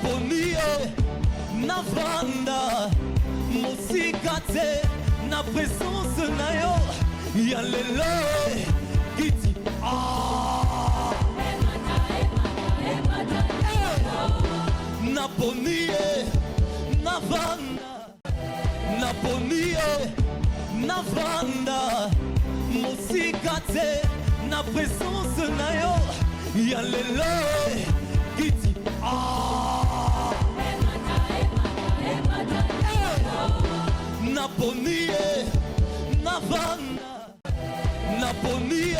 Naponie, Navanda, Mosikate, na présence na yo, yalelo, kiti, Naponie, Navanda, Naponie, Navanda, Mosikate, na présence na yo, yalelo, kiti, Naponie, Navanda, Naponie,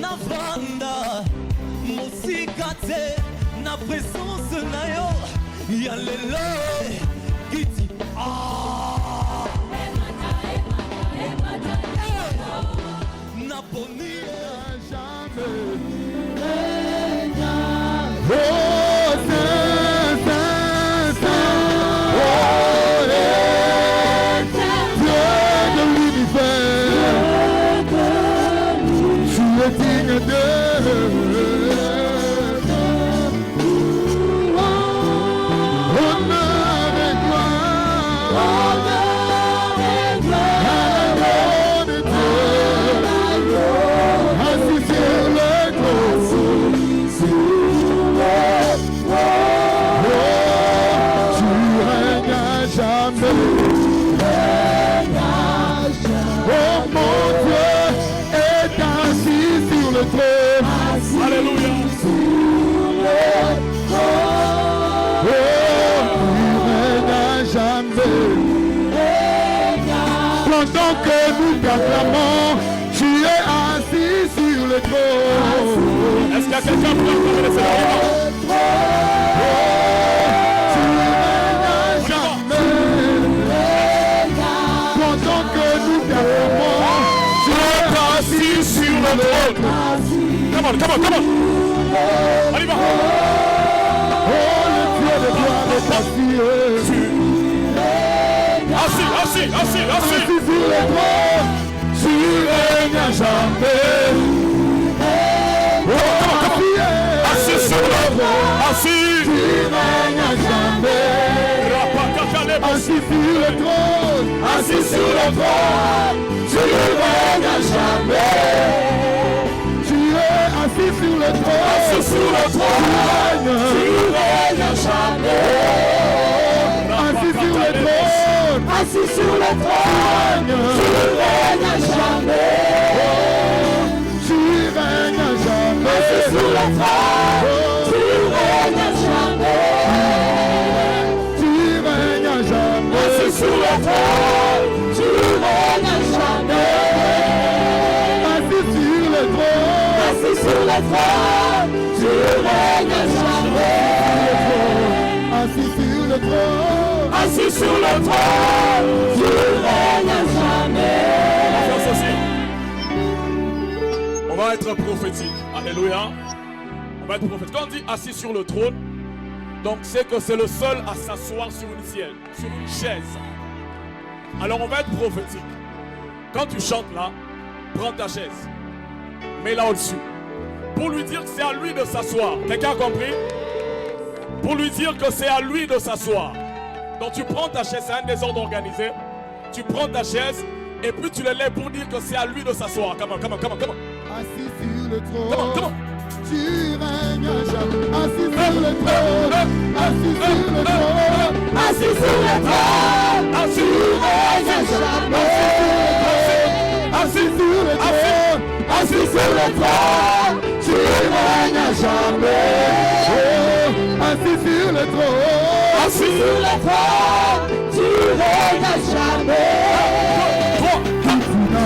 Navanda, Mosikate, na présence na yo, yalelo, kiti, Naponie, jamais. Pendant que nous t'acclamons, tu es assis sur le trône. Est-ce qu'il y a quelqu'un pour acclamer le Seigneur? Tu règnes à jamais. Pendant que nous t'acclamons, tu es assis sur le trône. Come on, come on, come on. On y va. Oh, le Dieu de gloire est assis. Assis, assis, assis, assis. Assis sur le trône, tu règnes à jamais. Assis sur le trône, assis. Tu règnes à jamais. Assis sur le trône, assis sur le trône, tu règnes à jamais. Tu es assis sur le trône, Assis sur le trône, tu règnes à jamais. Assis sur le trône, assis sur le trône, tu règnes à jamais. Tu règnes à jamais. Assis sur le trône, tu règnes à jamais. Tu règnes à jamais. Assis sur le trône, tu règnes à jamais. Assis sur le trône, assis sur le trône, tu règnes à jamais. Assis sur le trône, assis sur le trône, tu règnes à jamais. On va être prophétique. Alléluia. On va être prophète. Quand on dit assis sur le trône, donc c'est que c'est le seul à s'asseoir sur une siège, sur une chaise. Alors on va être prophétique. Quand tu chantes là, prends ta chaise, mets-la au-dessus. Pour lui dire que c'est à lui de s'asseoir. Quelqu'un a compris? Pour lui dire que c'est à lui de s'asseoir. Donc tu prends ta chaise, c'est un désordre organisé. Tu prends ta chaise et puis tu le lèves pour dire que c'est à lui de s'asseoir. Comment? Assis sur le trône, Comment? tu règnes à jamais. Assis sur le trône, assis sur le trône, assis sur le trône, tu règnes à jamais. Assis sur le trône, assis sur le trône, tu règnes à jamais. Assis sur le trône, assis sur le trône, tu règnes à jamais.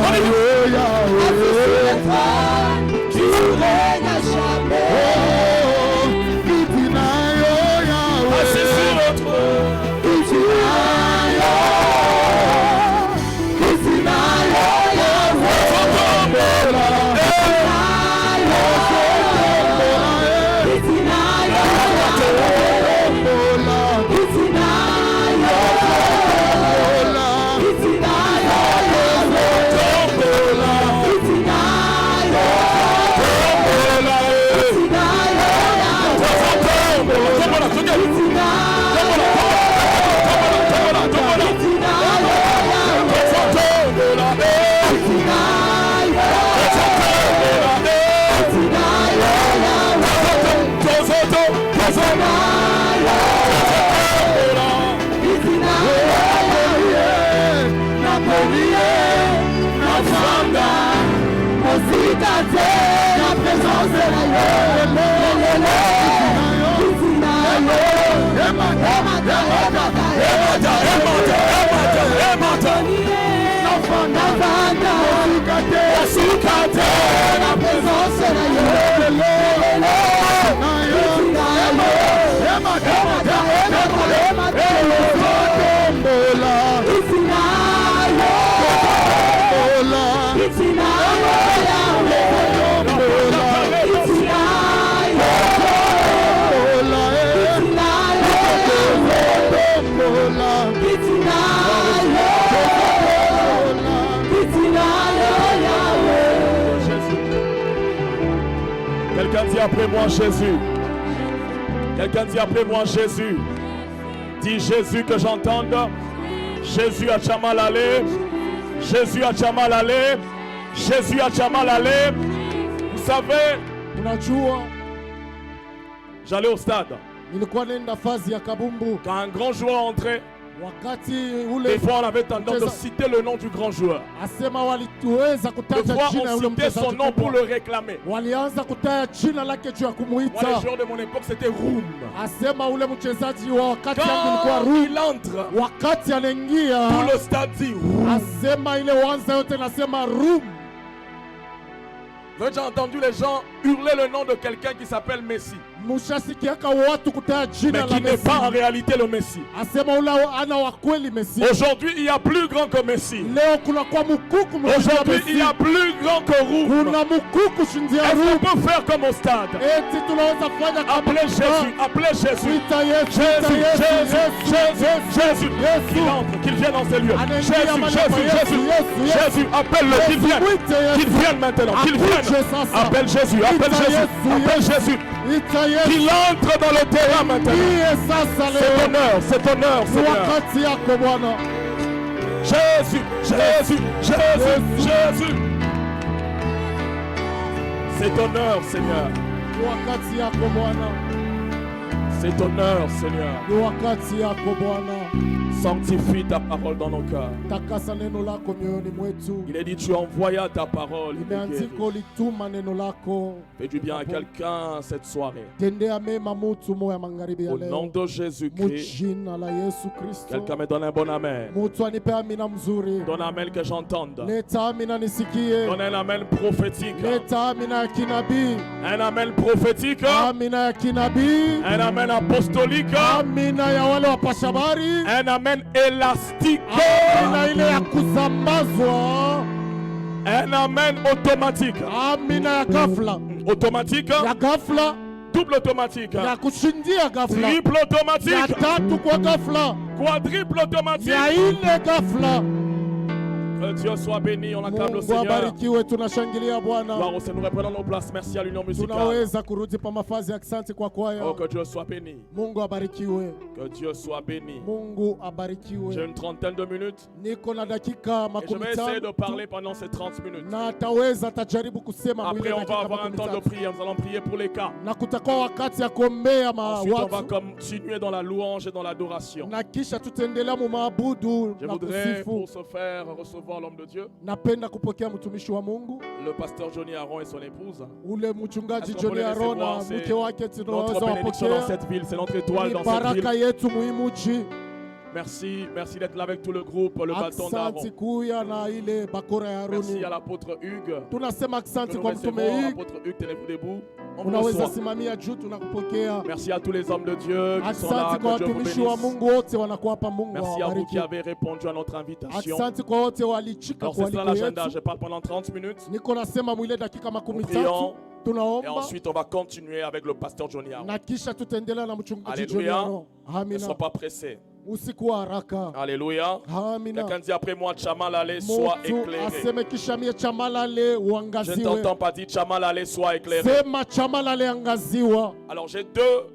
Alléluia. Assis sur le trône, tu règnes à jamais. Assis sur le trône. usikate na presence na yo lelele kitinayo emata nafanda usikate na presence na yo lelele Quelqu'un dit après moi Jésus. Quelqu'un dit après moi Jésus. Dis Jésus que j'entende. Jésus à Chamalale. Jésus à Chamalale. Jésus à Chamalale. Vous savez, unajua j'allais au stade. nilikuwa nenda fazi ya kabumbu Quand un grand joueur entrait, wakati des ule fois on avait tendance de citer le nom du grand joueur. asema walituweza Des kutaja fois jina ya ule on citait son mchezaji nom pour kubwa. le réclamer. Walianza kutaja jina lake juu ya Moi, les kumuita. joueurs de mon époque, c'était Roum. Asema ule mchezaji wa wakati yangu ilikuwa Quand Ru. il entre, Wakati anaingia tout le stade dit Roum. asema ile wanza yote nasema Rum. Vous avez déjà entendu les gens hurler le nom de quelqu'un qui s'appelle Messi, Mushasikiaka watu kutaja mais jina qui la n'est Messi. pas en réalité le Messi. Asema ule ana wa kweli Messi. Aujourd'hui, il y a plus grand que Messi. Leo kuna kwa mkuku mshindia Aujourd'hui, il y Messi. a plus grand que Roum. Kuna mkuku shindia Est-ce Rum. qu'on peut faire comme au stade? Eti tunaweza fanya kama Appelez Jésus, appelez Jésus. Tuita Yesu, Jésus, tuita Yesu, Jésus, Jésus, Jésus, Yesu. qu'il entre, qu'il vienne en ces lieux. Anaingia Jésus, mahali Jésus, hapa, Yesu, Jésus, Yesu, Yesu. Jésus, appelle-le, qu'il Yesu, vienne. mwite Yesu. Qu'il vienne maintenant, qu'il Akuje vienne. sasa. Appelle Jésus, appelle Ita Jésus, Yesu, appelle Yesu. Jésus. Ita Yesu. Qu'il entre dans le terrain maintenant. Ndiye sasa C'est leo. honneur, c'est honneur, Ni Seigneur. wakati yako Bwana. Jésus, Jésus, Jésus, Jésus. C'est honneur, Seigneur. Ni wakati yako Bwana. C'est honneur, Seigneur. Ni wakati yako Bwana. Sanctifie ta parole dans nos cœurs. Takasa neno lako mioyoni mwetu. Il est dit, tu envoyas ta parole. Imeandika ulituma neno lako. Fais du bien à quelqu'un cette soirée. Tendea mema mutu moya magharibi ya Au nom leo. de Jésus-Christ. Mujina la Yesu Kristo. Quelqu'un me donne un bon amen. Mutu anipe amina mzuri. Donne un amen que j'entende. Leta amina nisikie. Donne un amen prophétique. Leta amina ya kinabii. Un amen prophétique. Amina ya kinabii. Un amen apostolique. Amina ya wale wapasha habari. Un amen élastique. Amina ile ya kusambazwa. Un amen automatique. Amina ya ghafla. Automatique. Ya ghafla. Double automatique. Ya kushindia ghafla. Triple Ya automatique. tatu kwa ghafla. Quadruple automatique. Ya ile ghafla. Que Dieu soit béni. On acclame le Mungu Seigneur. abarikiwe, tunashangilia Bwana. Gloire au Seigneur. Nous reprenons nos places. Merci à l'Union musicale. Tunaweza kurudi pa mafazi ya asante kwa Oh, kwaya. que Dieu soit béni. Mungu abarikiwe. Que Dieu soit béni. Mungu J'ai abarikiwe. une trentaine de minutes. Niko na dakika Et je makumi vais essayer de tano parler pendant ces 30 minutes. na ataweza tajaribu kusema Après, mwile on va dakika avoir un makumi temps de tatu. prière. Nous allons prier pour les cas. Na kutakuwa wakati ya kuombea Ensuite, on va watu continuer dans la louange et dans l'adoration. na kisha tutaendelea mu maabudu Je na voudrais, kusifu. pour ce faire, recevoir l'homme de Dieu, Napenda kupokea mtumishi wa Mungu le pasteur Johnny Aron et son épouse. ule mchungaji Est-ce qu'on Johnny peut les laisser Arona voir? C'est mke wake notre tunaweza bénédiction dans wapokea. cette ville, c'est notre étoile Ni dans cette baraka ville. yetu muhimu chi. Merci, merci d'être là avec tout le groupe, le bâton d'Aaron. Aksanti kuya na ile bakora ya Merci Aroni. à l'apôtre Hugues. Tunasema Que aksanti nous kwa recevons. mtume Hugues. Apôtre Hugues, tenez-vous debout. On vous Unaweza reçoit. simamia juu tunakupokea. Merci à tous les hommes de Dieu qui sont là, Asante kwa que Dieu vous watumishi wa bénisse. Mungu wote wanakuwa hapa. Mungu Merci à vous qui awabariki. avez répondu à notre invitation. Asante kwa wote walichika Alors kwa c'est cela aliko l'agenda, yetu. je parle pendant 30 minutes. Niko nasema mwile dakika makumi Nous prions. tatu Et tunaomba ensuite on va continuer avec le pasteur Johnny Aron. na kisha tutaendelea na mchungaji Alléluia. Johnny Aron. Ne Amina. sois pas pressés. Usikuwa haraka. Alléluia. Amina. Quelqu'un dit après moi, Chamalale, sois Mtu éclairé. aseme kisha mie chamalale Je ne uangaziwe. t'entends pas dire Chamalale, sois éclairé. Sema chamalale angaziwa. Alors j'ai deux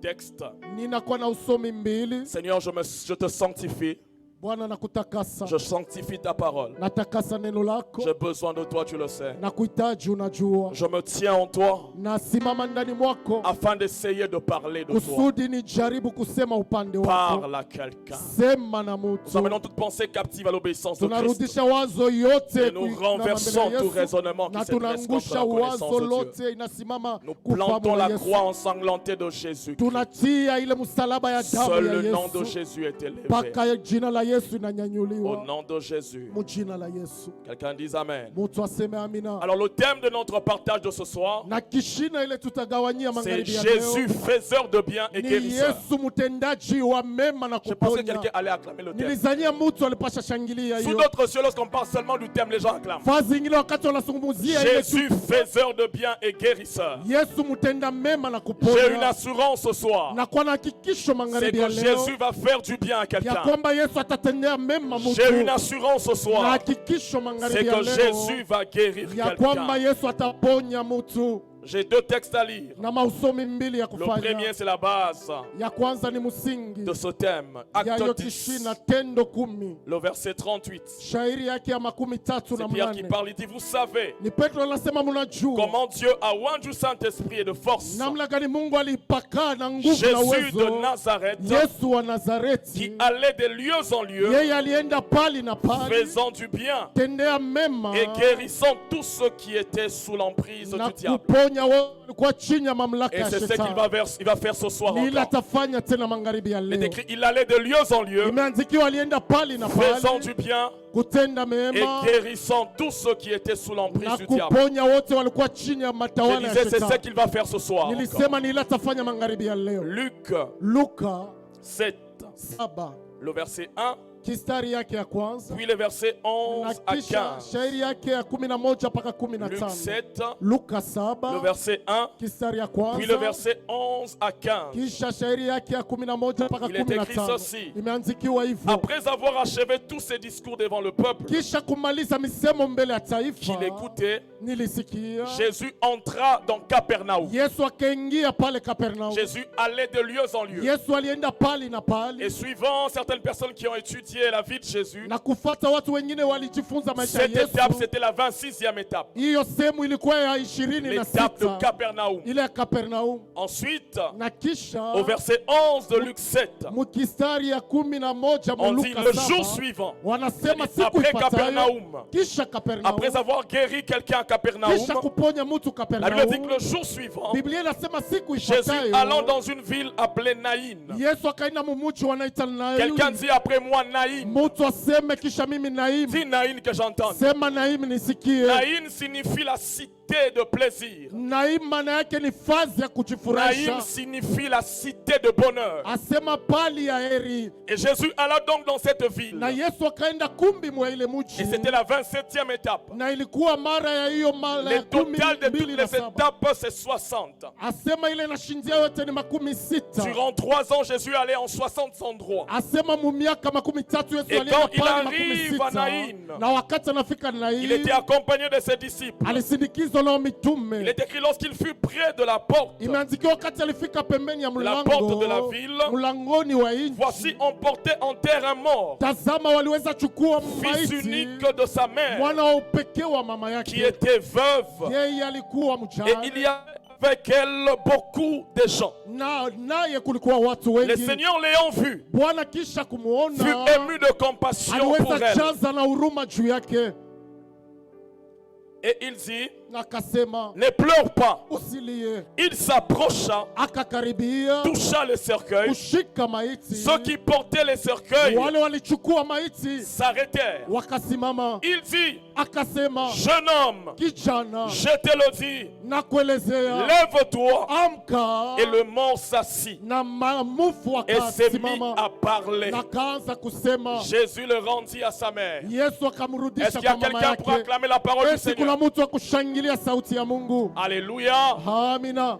textes. Ninakuwa na usomi mbili. Seigneur, je te sanctifie. Bwana nakutakasa. Je sanctifie ta parole. Natakasa neno lako. J'ai besoin de toi, tu le sais. Nakuhitaji unajua. Je me tiens en toi Nasimama ndani mwako afin d'essayer de parler de toi. kusudi nijaribu kusema upande wako. Parle à quelqu'un. Sema na Nous mtu. amenons toute pensée captive à l'obéissance de Christ. Tunarudisha wazo yote Et nous renversons tout raisonnement qui na se dresse contre tunangusha la connaissance wazo de Dieu. lote inasimama Nous kufahamu plantons la la Yesu. croix ensanglantée de Jésus. Tunatia ile msalaba ya damu Seul ya le nom de Yesu. Jésus est élevé. Mpaka jina la Yesu Au inanyanyuliwa. nom de Jésus. Mu jina la Yesu. Quelqu'un dise Amen. Mtu aseme amina. Alors le thème de notre partage de ce soir, Na kishina ile tutagawanyia c'est magharibi ya leo. Jésus faiseur de bien et Ni guérisseur. Yesu mtendaji wa mema na Je pensais que kuponya. quelqu'un allait acclamer le thème. Nilizania mtu alipasha shangilia Sous hiyo. d'autres cieux, lorsqu'on parle seulement du thème, les gens acclament. Fazi ingine wakati wanazungumzia ile Jésus faiseur de bien et guérisseur. Yesu mtenda mema na J'ai une kuponya. assurance ce soir. Na kwa na hakikisho C'est magharibi que ya leo Jésus va faire du bien à ya quelqu'un. kwamba Yesu atatendea mema J'ai une mtu. assurance ce Na soir. hakikisho C'est magharibi ya que leo Jésus va guérir ya kwamba quelqu'un. Yesu ataponya mtu. J'ai deux textes à lire. Na mausomi mbili ya Le premier, kufanya. c'est la base Ya kwanza ni msingi de ce thème. ya hiyo Acte 10, kishina Tendo 10 le verset 38. shairi yake ya 13 C'est na Pierre qui 8. parle. Il dit, vous savez Ni Petro anasema mnajua comment Dieu a oint du Saint-Esprit et de force namna gani Mungu alipaka na nguvu na Jésus de uwezo Nazareth, Yesu wa qui Nazareti. allait de lieu en lieu, Yeye alienda pali na pali faisant du bien tendea mema et guérissant tous ceux qui étaient sous l'emprise na du diable. kuponya walikuwa chini ya mamlaka Et ya c'est ce qu'il shetani. va faire ce soir Ni ile encore. atafanya tena magharibi ya Il est leo. écrit, il allait de lieu en lieu, Imeandikiwa alienda pali na faisant pali du bien kutenda et mema guérissant tous ceux qui étaient sous l'emprise na du diable. kuponya wote walikuwa chini ya Je matawala ya disais, c'est ce shetani. qu'il va faire ce soir encore. Nilisema ni ile atafanya magharibi ya leo. Luc Luka 7, 7 le verset 1, kistari yake ya kwanza puis le verset na 11 à kisha 15. shairi yake ya 11 mpaka Luc 15. 7, Luka le 7 verset 1, kistari ya puis le kwanza verset 11 à 15. kisha shairi yake ya 11 mpaka Il est écrit 15. ceci. Imeandikiwa hivyo. Après avoir achevé tous ses discours devant le peuple Kisha kumaliza misemo mbele ya taifa, qu'il écoutait, nilisikia Jésus entra dans Capernaum. Yesu akaingia pale Kapernaum. Jésus allait de lieu en lieu. Yesu alienda pali na Et pali suivant certaines personnes qui ont étudié la vie de Jésus, na kufuata watu wengine walijifunza maisha ya cette étape, Yesu. c'était la 26e étape. Hiyo sehemu ilikuwa ya L'étape de 26 Capernaum. ile ya Kapernaum. Ensuite, Na kisha au verset 11 de Luc 7, mukistari ya 11 on mu dit Luka le jour 7 suivant, wanasema siku après ifuatayo Capernaum, kisha Kapernaum après avoir guéri quelqu'un à Capernaum, kisha kuponya mtu la Bible dit que Kapernaum. le jour suivant, Biblia inasema siku Jésus allant ifuatayo dans une ville appelée Naïn. Yesu akaenda mumuchi wanaita Quelqu'un Naim. dit après moi Naïn. Mtu aseme kisha mimi Naim. Dis Naïn que j'entende. Sema Naim nisikie. Naïn signifie la cité de plaisir. Naim maana yake ni fazi ya Naïm kujifurahisha. signifie la cité de bonheur. Asema pali ya heri. Et Jésus alla donc dans cette ville. Na Yesu akaenda kumbi mwa ile mji. Et c'était la 27e étape. Na ilikuwa mara ya hiyo mara Le ya kumi total de toutes mbili na les saba. étapes, c'est 60. Asema ile nashindia yote ni 60. Durant 3 ans, Jésus allait en 60 endroits. Asema mu miaka 13 Yesu Et alienda quand il pale arrive à 60. Nain, Na wakati anafika il était Nain, accompagné de ses disciples. alisindikizwa na Il mitume. est écrit lorsqu'il fut près de la porte. Imeandikiwa wakati alifika pembeni ya La porte de la mlango, ville. mlangoni wa nchi. Voici, on portait en terre un mort, Tazama, waliweza chukua fils maiti unique de sa mère, mwana wa upekee wa mama qui yake. était veuve. Yeye alikuwa Et mjane il y avait avec elle beaucoup de gens. na naye kulikuwa watu Le wengi. Seigneur l'ayant vu, Bwana kisha fut kumuona ému de compassion pour aliweza elle. jaza na huruma juu yake, Et il dit, na akasema ne pleure pas. usilie. Il s'approcha, Akakaribia toucha le cercueil. kushika maiti. Ceux qui portaient les cercueils Wale walichukua maiti s'arrêtèrent. wakasimama. Il dit, Akasema, jeune homme, kijana, je te le dis, nakuelezea, lève-toi. amka. Et le mort s'assit Na mufu et s'est mis akasimama à parler. na kaanza kusema. Jésus le rendit à sa mère. Yesu Est-ce akamrudisha qu'il y a kwa mama quelqu'un pour yake. acclamer la parole du Esi kuna Seigneur? mtu wa kushangilia sauti ya Mungu. Alléluia. Amina.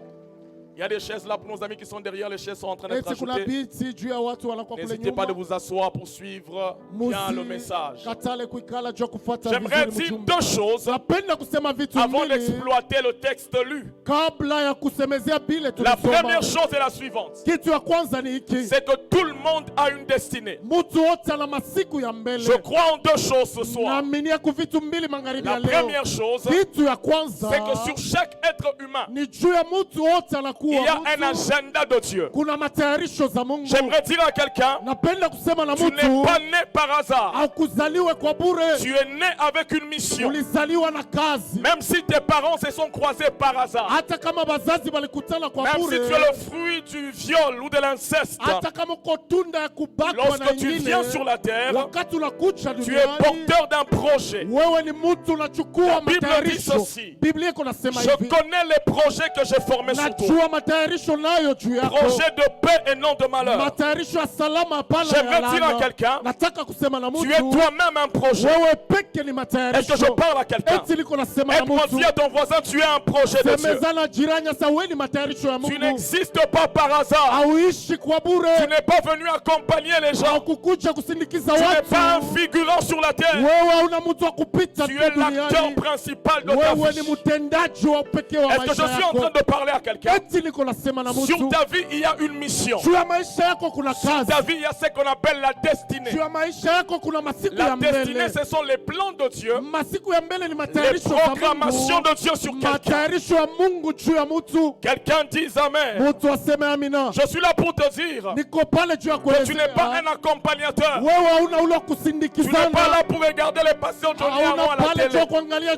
Il y a des chaises là pour nos amis qui sont derrière. Les chaises sont en train d'être eti kuna ajoutées. biti juu ya watu wanakuwa kule N'hésitez pas de nyuma. vous asseoir pour suivre bien le message. Katale kuikala juu ya kufuata J'aimerais vizuri dire mjumbe. deux choses Napenda kusema vitu avant mbili d'exploiter le texte lu. kabla ya kusemezea bile La tulisoma. première chose est la suivante. Kitu ya kwanza ni hiki. C'est que tout le monde a une destinée. Mtu wote ana masiku ya mbele. Je crois en deux choses ce soir. Naaminia ku vitu mbili magharibi ya La leo. première chose, Kitu ya kwanza c'est que sur chaque être humain, ni juu ya mtu wote il anakuwa y a un mtu. agenda de Dieu. Kuna matayarisho za Mungu. J'aimerais dire à quelqu'un, Napenda kusema na tu n'es mtu pas né par hasard. haukuzaliwe kwa bure. Tu es né avec une mission. Ulizaliwa na kazi. Même si tes parents se sont croisés par hasard. Hata kama bazazi balikutana kwa Même si bure. tu es le fruit du viol ou de l'inceste. Hata kama uko tunda ya kubakwa na Lorsque tu wengine. viens sur la terre, Wakati unakuja tu es duniani. porteur d'un projet. Wewe ni mtu unachukua La Bible dit matayarisho. ceci. Biblia iko nasema Je hivi. connais les projets que j'ai formés sur toi. Najua matayarisho nayo juu yako. Projet de paix et non de malheur. Matayarisho ya salama hapana ya J'aimerais dire à laana. quelqu'un, Nataka kusema na tu es mtu. toi-même un projet. Wewe peke ni Est-ce matayarisho. que je parle à quelqu'un? Eti niko nasema na Aide-moi mtu. dire à ton voisin, tu es un projet de Dieu. Semezana jirani sasa wewe ni matayarisho ya Tu Mungu. n'existes pas par hasard. Hauishi kwa Tu bure. n'es pas venu accompagner les gens. Haukukuja kusindikiza Tu n'es pas un watu. figurant sur la terre. Wewe hauna mtu wa kupita Tu tu es l'acteur duniani. principal de ta Wewe vie. ni mtendaji wa pekee wa Est-ce que je maisha suis en train yako. de parler à quelqu'un? Eti niko nasema na Sur mtu. ta vie, il y a une mission. Juu ya maisha yako kuna Sur kazi. ta vie, il y a ce qu'on appelle la destinée. Juu ya maisha yako kuna masiku La ya destinée, mbele. ce sont les plans de Dieu, Masiku ya mbele ni les matayarisho ya programmations Mungu. de Dieu sur quelqu'un. Matayarisho ya Mungu juu ya mtu. Quelqu'un dise Amen. Mtu aseme amina. Je suis là pour te dire Niko pale juu ya que tu n'es pas kuelezea. un accompagnateur. Wewe hauna ule wa Tu n'es pas kusindikizana. là pour regarder les pasteurs Johnny Arrow Hauna à la pale juu télé. ya kuangalia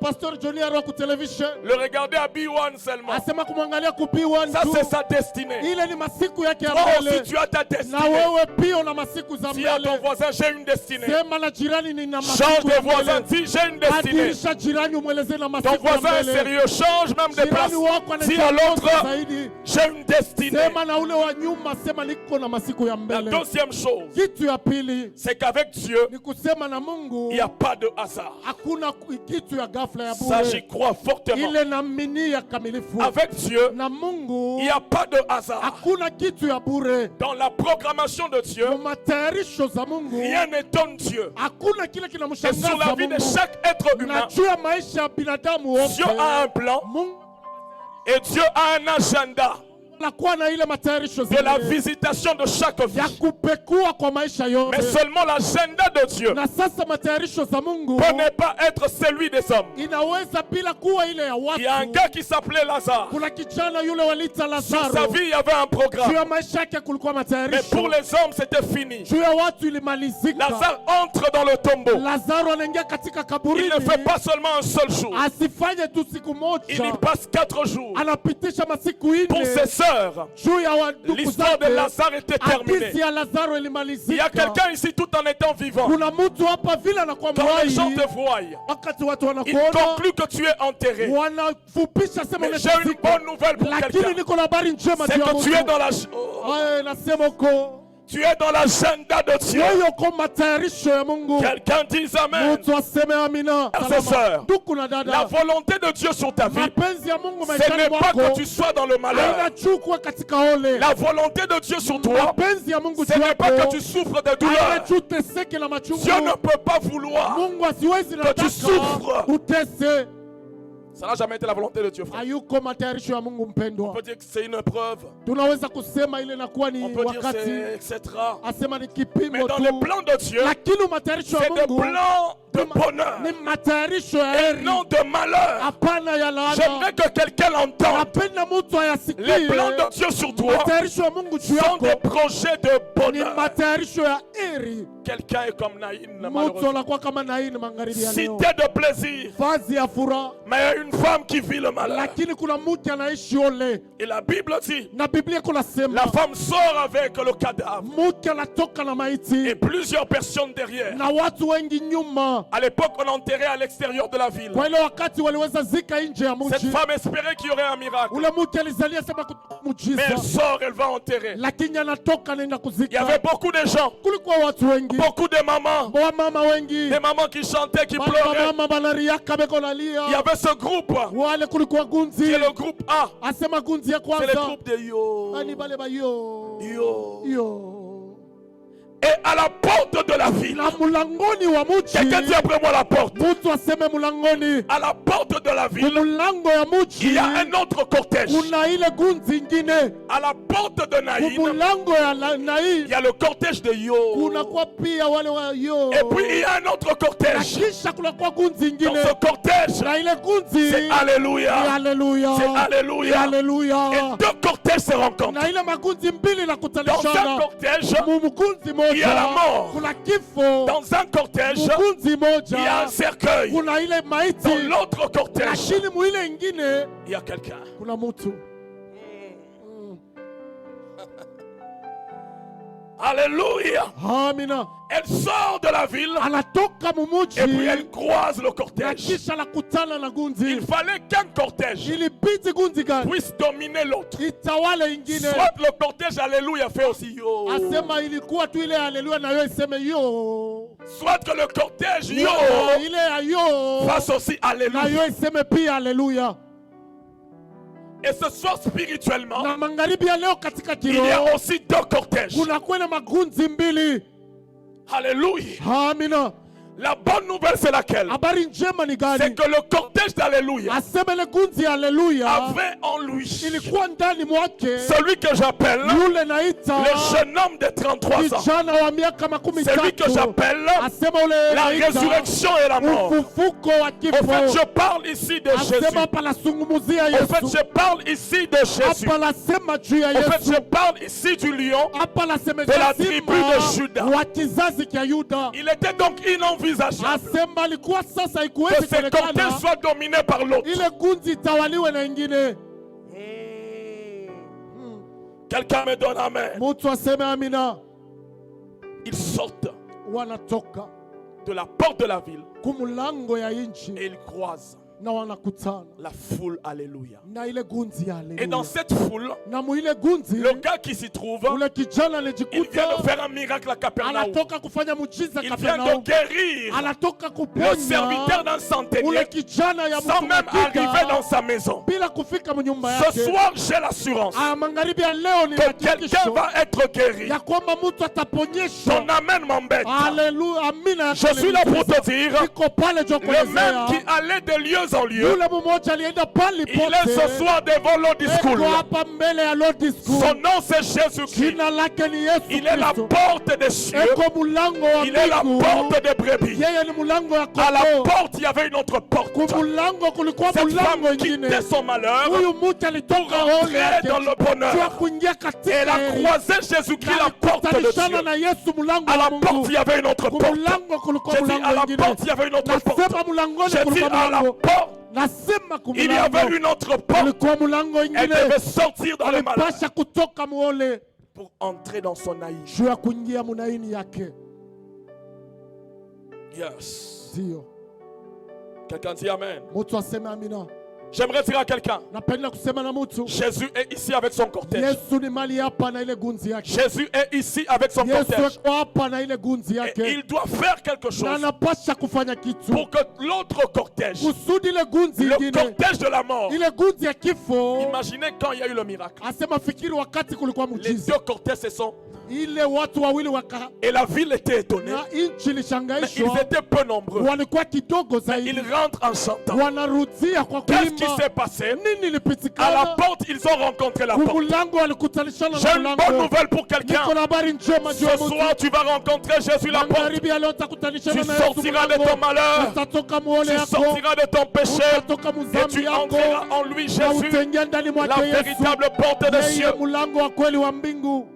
Pastor Johnny Arrow ku television. Le regarder à B1 seulement. Asema kumwangalia ku B1 Ça, tu. c'est sa destinée. Ile ni masiku yake ya Toi aussi, mbele. tu as ta Na destinée. wewe pia una masiku za Dis à ton mbele. voisin, j'ai une destinée. Sema na jirani nina Change masiku de ya voisin, mbele. dis j'ai une destinée. Badilisha jirani umwelezee na Ton masiku ya voisin est mbele. sérieux, change même de place. Jirani wako Dis à l'autre, anajiongoza zaidi. j'ai une destinée. Sema na ule wa nyuma, sema niko na masiku ya La mbele. deuxième chose, Kitu ya pili c'est qu'avec Dieu, ni kusema na Mungu il n'y a pas de hasard. hakuna kitu ya ghafla ya Ça, j'y bure. crois fortement. Ile naaminia kamilifu. Avec Dieu, Na Mungu il n'y a pas de hasard. hakuna kitu ya bure. Dans la programmation de Dieu, Kwa matayarisho za Mungu rien n'étonne Dieu. hakuna kile Et sur la kinamshangaza vie de Mungu. chaque être Na humain, juu ya maisha ya binadamu wote. Dieu a un plan Mungu et Dieu a un agenda anakuwa na ile matayarisho de la zile visitation de chaque vie. ya kupekua kwa maisha yote. Mais seulement l'agenda de Dieu Na sasa matayarisho za Mungu peut ne pas être celui des hommes. inaweza bila kuwa ile ya Il y a un watu. gars qui s'appelait Lazare. Kuna kijana yule walita Sur sa Lazaro. vie, il y avait un Juu programme. ya maisha yake kulikuwa Mais matayarisho. pour les hommes, c'était fini. Juu ya watu ilimalizika. Lazare entre dans le tombeau. Lazaro anaingia katika Il kaburini. ne fait pas seulement un seul jour. Asifanye tu siku Il y moja. passe 4 jours. Anapitisha masiku Pour ses ine sœurs, juu ya ndugu l'histoire de zake. Lazare était terminée. Hadithi ya Lazaro Il y a ilimalizika. quelqu'un ici tout en étant vivant. Kuna mtu hapa vile anakuwa Quand les gens mwai. te voient, Wakati watu ils wanakuona concluent que tu es enterré. wanafupisha sema Mais j'ai une umeshazika. bonne nouvelle pour Lakini quelqu'un. niko na habari njema C'est juu ya que tu es mtu. dans la... Nasema uko Tu es dans l'agenda de Dieu. wewe uko matayarisho ya Mungu. Quelqu'un dise Amen. Mtu aseme amina. Frères et sœurs, Ndugu na la dada, volonté de Dieu sur ta vie, mapenzi ya Mungu ce maishani n'est pas mwako que tu sois dans le malheur. haina juu kuwa katika ole. La volonté de Dieu sur toi, Mapenzi ya Mungu ce juu n'est pas que yako tu souffres de haina douleur. juu teseke na machungu. Dieu ne peut pas vouloir. Mungu asiwezi nataka souffres. utese. Ça n'a jamais été la volonté de Dieu, frère. Hayuko matayarisho ya Mungu On mpendwa. peut dire que c'est une épreuve. Tunaweza kusema ile inakuwa ni On peut dire wakati c'est etc. asema ni Mais kipimo dans tu, le plan de Dieu, lakini matayarisho ya c'est des Mungu plans de bonheur ni matayarisho ya et heri, non de malheur. hapana ya laana. J'aimerais que quelqu'un l'entende. Napenda mtu Les ayasikie. plans de Dieu sur toi Matayarisho ya Mungu juu sont des yako projets de ni bonheur. matayarisho ya heri. Quelqu'un est comme Naïn, Mtu malheureusement. anakuwa kama Naini magharibi ya leo, Cité de plaisir. vazi ya furaha, Mais il y a une femme qui vit le malheur. lakini kuna mtu anaishi ole. Et la Bible dit, Na Biblia kunasema la femme sort avec le cadavre. mtu anatoka na Et maiti plusieurs personnes derrière. na watu wengi nyuma. À l'époque, on enterrait à l'extérieur de la ville. Kwa ile wakati waliweza zika nje ya Cette mji. femme espérait qu'il y aurait un miracle. Ule mke alizalia sema Mais muujiza. elle sort, elle va enterrer. Lakini anatoka anaenda Il y avait kuzika. beaucoup de gens, Kulikuwa watu wengi. beaucoup de mamans, Wamama wengi. des mamans qui chantaient, qui pleuraient. Mama banariaka beko Il y nalia. avait ce groupe, Wale kulikuwa qui gunzi. est le groupe A. Asema gunzi ya C'est le kwanza. groupe de Yo. Ani bale ba yo. Yo. Yo. Et à la porte de la ville, Na mulangoni wa mji. quelqu'un dit après moi la porte. Mtu aseme mulangoni. À la porte de la ville, Mulango ya mji. il y a un autre cortège. Kuna ile gunzi ingine. À la porte de Naïm, Mulango ya il Naïm. y a le cortège de Yo. Kuna kwa pia wale wa yo. Et puis il y a un autre Na cortège. kisha kuna kwa gunzi Dans ingine. ce cortège, Na ile gunzi. c'est Alléluia. Alléluia. C'est Alléluia. Alléluia. Et deux cortèges se rencontrent. Na ile magunzi mbili na Dans un kutalishana. cortège, Mgunzi il y a la moja. mort. Kuna kifo. Dans un cortège, Mgunzi il y a un moja. cercueil. Kuna ile maiti. Dans l'autre cortège, Lakini mu ile ingine il y a quelqu'un. kuna mtu. Alléluia. Amina. Elle sort de la ville Anatoka mu et puis mji. elle croise le Na cortège. kisha nakutana na gunzi. Il fallait qu'un cortège Ilibidi gunzi gani puisse dominer l'autre. itawale ingine. Soit le cortège, Alléluia, fait aussi yo. Asema ilikuwa tu ile haleluya na yo iseme yo. Soit que le cortège yo Ile ya yo fasse aussi na Alléluia. yo iseme pia haleluya. Et ce soir, spirituellement, Na magharibi ya leo katika il y a kiroho aussi deux cortèges. kuna kwenda magunzi mbili. Alléluia. Amina. La bonne nouvelle, c'est laquelle? Habari njema ni C'est gani? que le cortège d'Alléluia Aseme ile gunzi ya haleluya avait en lui ilikuwa ndani mwake celui que j'appelle yule naita le jeune homme de 33 ans. kijana wa miaka makumi Celui que tatu. j'appelle Asema ule la naita résurrection et la mort. ufufuko wa Au fait, kifo. je parle ici de Jésus. Asema hapa nasungumuzia Au fait, Yesu. je parle ici de Jésus. Hapa nasema juu ya Au fait, Yesu. je parle ici du lion. Hapa nasema de la tribu de Juda. wa kizazi cha Yuda. Il était donc inenvisageable Asema alikuwa sasa que ikuwezi ce cortège kuonekana soit dominé par l'autre. ile gunzi itawaliwe na ingine. Quelqu'un me donne amen. Mtu aseme amina. Ils sortent Wanatoka de la porte de la ville kumulango ya inchi et ils croisent na wanakutana la foule. Alléluia. na ile gunzi ya Et dans haleluya. cette foule, Na mu ile gunzi le gars qui s'y trouve, ule kijana il vient de alijikuta faire un miracle à Capernaum. anatoka kufanya muujiza Il vient de Kapernaum. guérir Anatoka le serviteur kuponya d'un ule centenier kijana ya sans mtu même arriver dans mkika sa maison. bila kufika mnyumba Ce yake. soir, j'ai l'assurance Magharibi ya leo ni que quelqu'un hakikisho va être guéri. ya kwamba mtu ataponyeshwa. Ton amen m'embête. Haleluya, amina. Je suis là pour te dire, Niko pale juu le même kuelezea. qui allait de lieu en lieu, Yule mmoja alienda pale il est ce pote. soir devant l'Audible Eko School. hapa mbele ya Lord School. Son nom c'est Jésus-Christ. Jina lake ni Yesu Il est la Kristo. porte des cieux. Eko mulango wa Il est la mbingu. porte des brebis. Yeye ni mulango ya À la kondoo. porte, il y avait une autre porte. Kumulango kulikuwa Cette mulango femme ingine. quittait son malheur Huyu mtu pour alitoka holi rentrer yake. dans le Kwa bonheur. kuingia katika Elle a heri. croisé Jésus-Christ, la porte de Kutanishana Dieu. na Yesu mulango À la wa porte, Mungu. il y avait une autre porte. Kumulango kulikuwa J'ai dit, à mulango la ingine. porte, il y avait une autre porte. Nasema mulangoni J'ai dit, kulikuwa à la mulango. porte, Nasema il y avait kumulango une autre porte. kulikuwa mulango Elle ingine. devait sortir dans le malheur Alipasha kutoka muole pour entrer dans son naïf. juu ya kuingia munaini yake. Yes. Ndio Quelqu'un dit Amen. mtu aseme amina. J'aimerais dire à quelqu'un, Napenda kusema na mtu, Jésus est ici avec son cortège. Yesu ni mali hapa na ile gunzi yake. Jésus est ici avec son Yesu cortège. yuko hapa na ile gunzi Et yake, il doit faire quelque na chose anapasha kufanya kitu pour que l'autre cortège, kusudi ile gunzi le ingine, cortège de la mort, ile gunzi ya kifo. imaginez quand il y a eu le miracle. Asema fikiri wakati kulikuwa Les muujiza, deux cortèges se sont, ile watu wawili waka et la ville était étonnée. na nchi Mais ils ilishangaishwa, étaient peu nombreux. walikuwa kidogo Mais zaidi, ils rentrent en chantant. wanarudia kwa Qu'est-ce qui kuimba. s'est passé? Nini À la ilipitikana? porte, ils ont rencontré la porte. Kumulango walikutanishana J'ai na une bonne mulango. nouvelle pour quelqu'un. Niko na habari njema juu ya Ce mtu. soir, tu vas rencontrer Jésus la porte. Magharibi ya leo utakutanishana Tu na Yesu sortiras de ton mulango. malheur. Utatoka muone Tu yako, sortiras de ton péché. utatoka Et muzambi tu yako, entreras en lui, na Jésus, utaingia ndani la mwake Yesu. véritable porte des Yeye cieux. mulango wa kweli wa mbingu.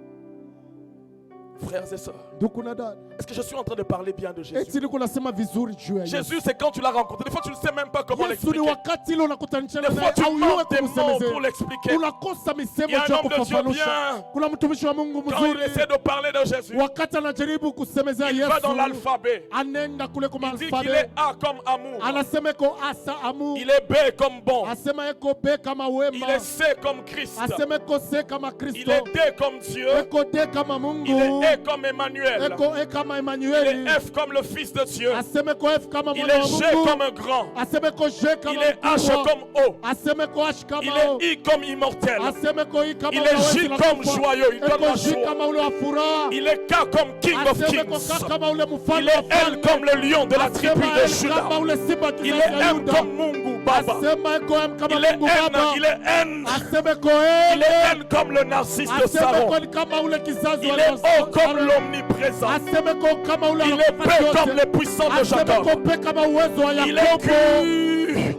Frères et sœurs, ndugu na dada, est-ce que je suis en train de parler bien de Jésus? eti niko nasema vizuri juu ya Yesu. Jésus, c'est quand tu l'as rencontré. Des fois, tu ne sais même pas comment Yesu ni l'expliquer. wakati ile unakutanishana Des fois, naye tu au manques yue des mots kumsemezea. pour l'expliquer. Unakosa misemo Il y a un ya homme de Dieu kufafanusha. bien. Kuna mtumishi wa Mungu Quand il mzuri, essaie de parler de Jésus, wakati anajaribu kusemezea il va dans Yesu, l'alphabet. anenda kule kwa Il dit qu'il alfabe, est A comme amour. anasema eko asa amu, Il est B comme bon. asema eko B kama Il wema, est C comme Christ. asema eko C kama Il Kristo, est D comme Dieu. eko D kama Il Mungu, est E comme Emmanuel. eko E kama Il Emmanuel, est F comme le Fils de Dieu. asema eko F kama Il mwana wa est G Mungu, comme un grand. asema eko G kama Il est H mkubwa, comme O. asema eko H Il kama O, est I comme immortel. asema eko I kama Il est unaweza J na comme kufa. joyeux. Il donne Eko la J joie. kama ule wa furaha, Il est K comme King of asema eko Kings. K kama ule Il mfalme est wa L falme, comme le lion de la tribu asema de L Juda. kama ule simba wa Il kizazi est cha M Yuda, comme Mungu Baba. asema eko M kama Il est Mungu N. Baba, Il est N. asema eko Il est L, N comme le narcisse de asema Saron. eko kama ule kizazi Il wa est Yesu. O comme l'omniprésent. Asema eko kama ule Il est P anafanya comme yote. le puissant de Asema Jacob. eko P kama uwezo wa Il est Yakobo. Q.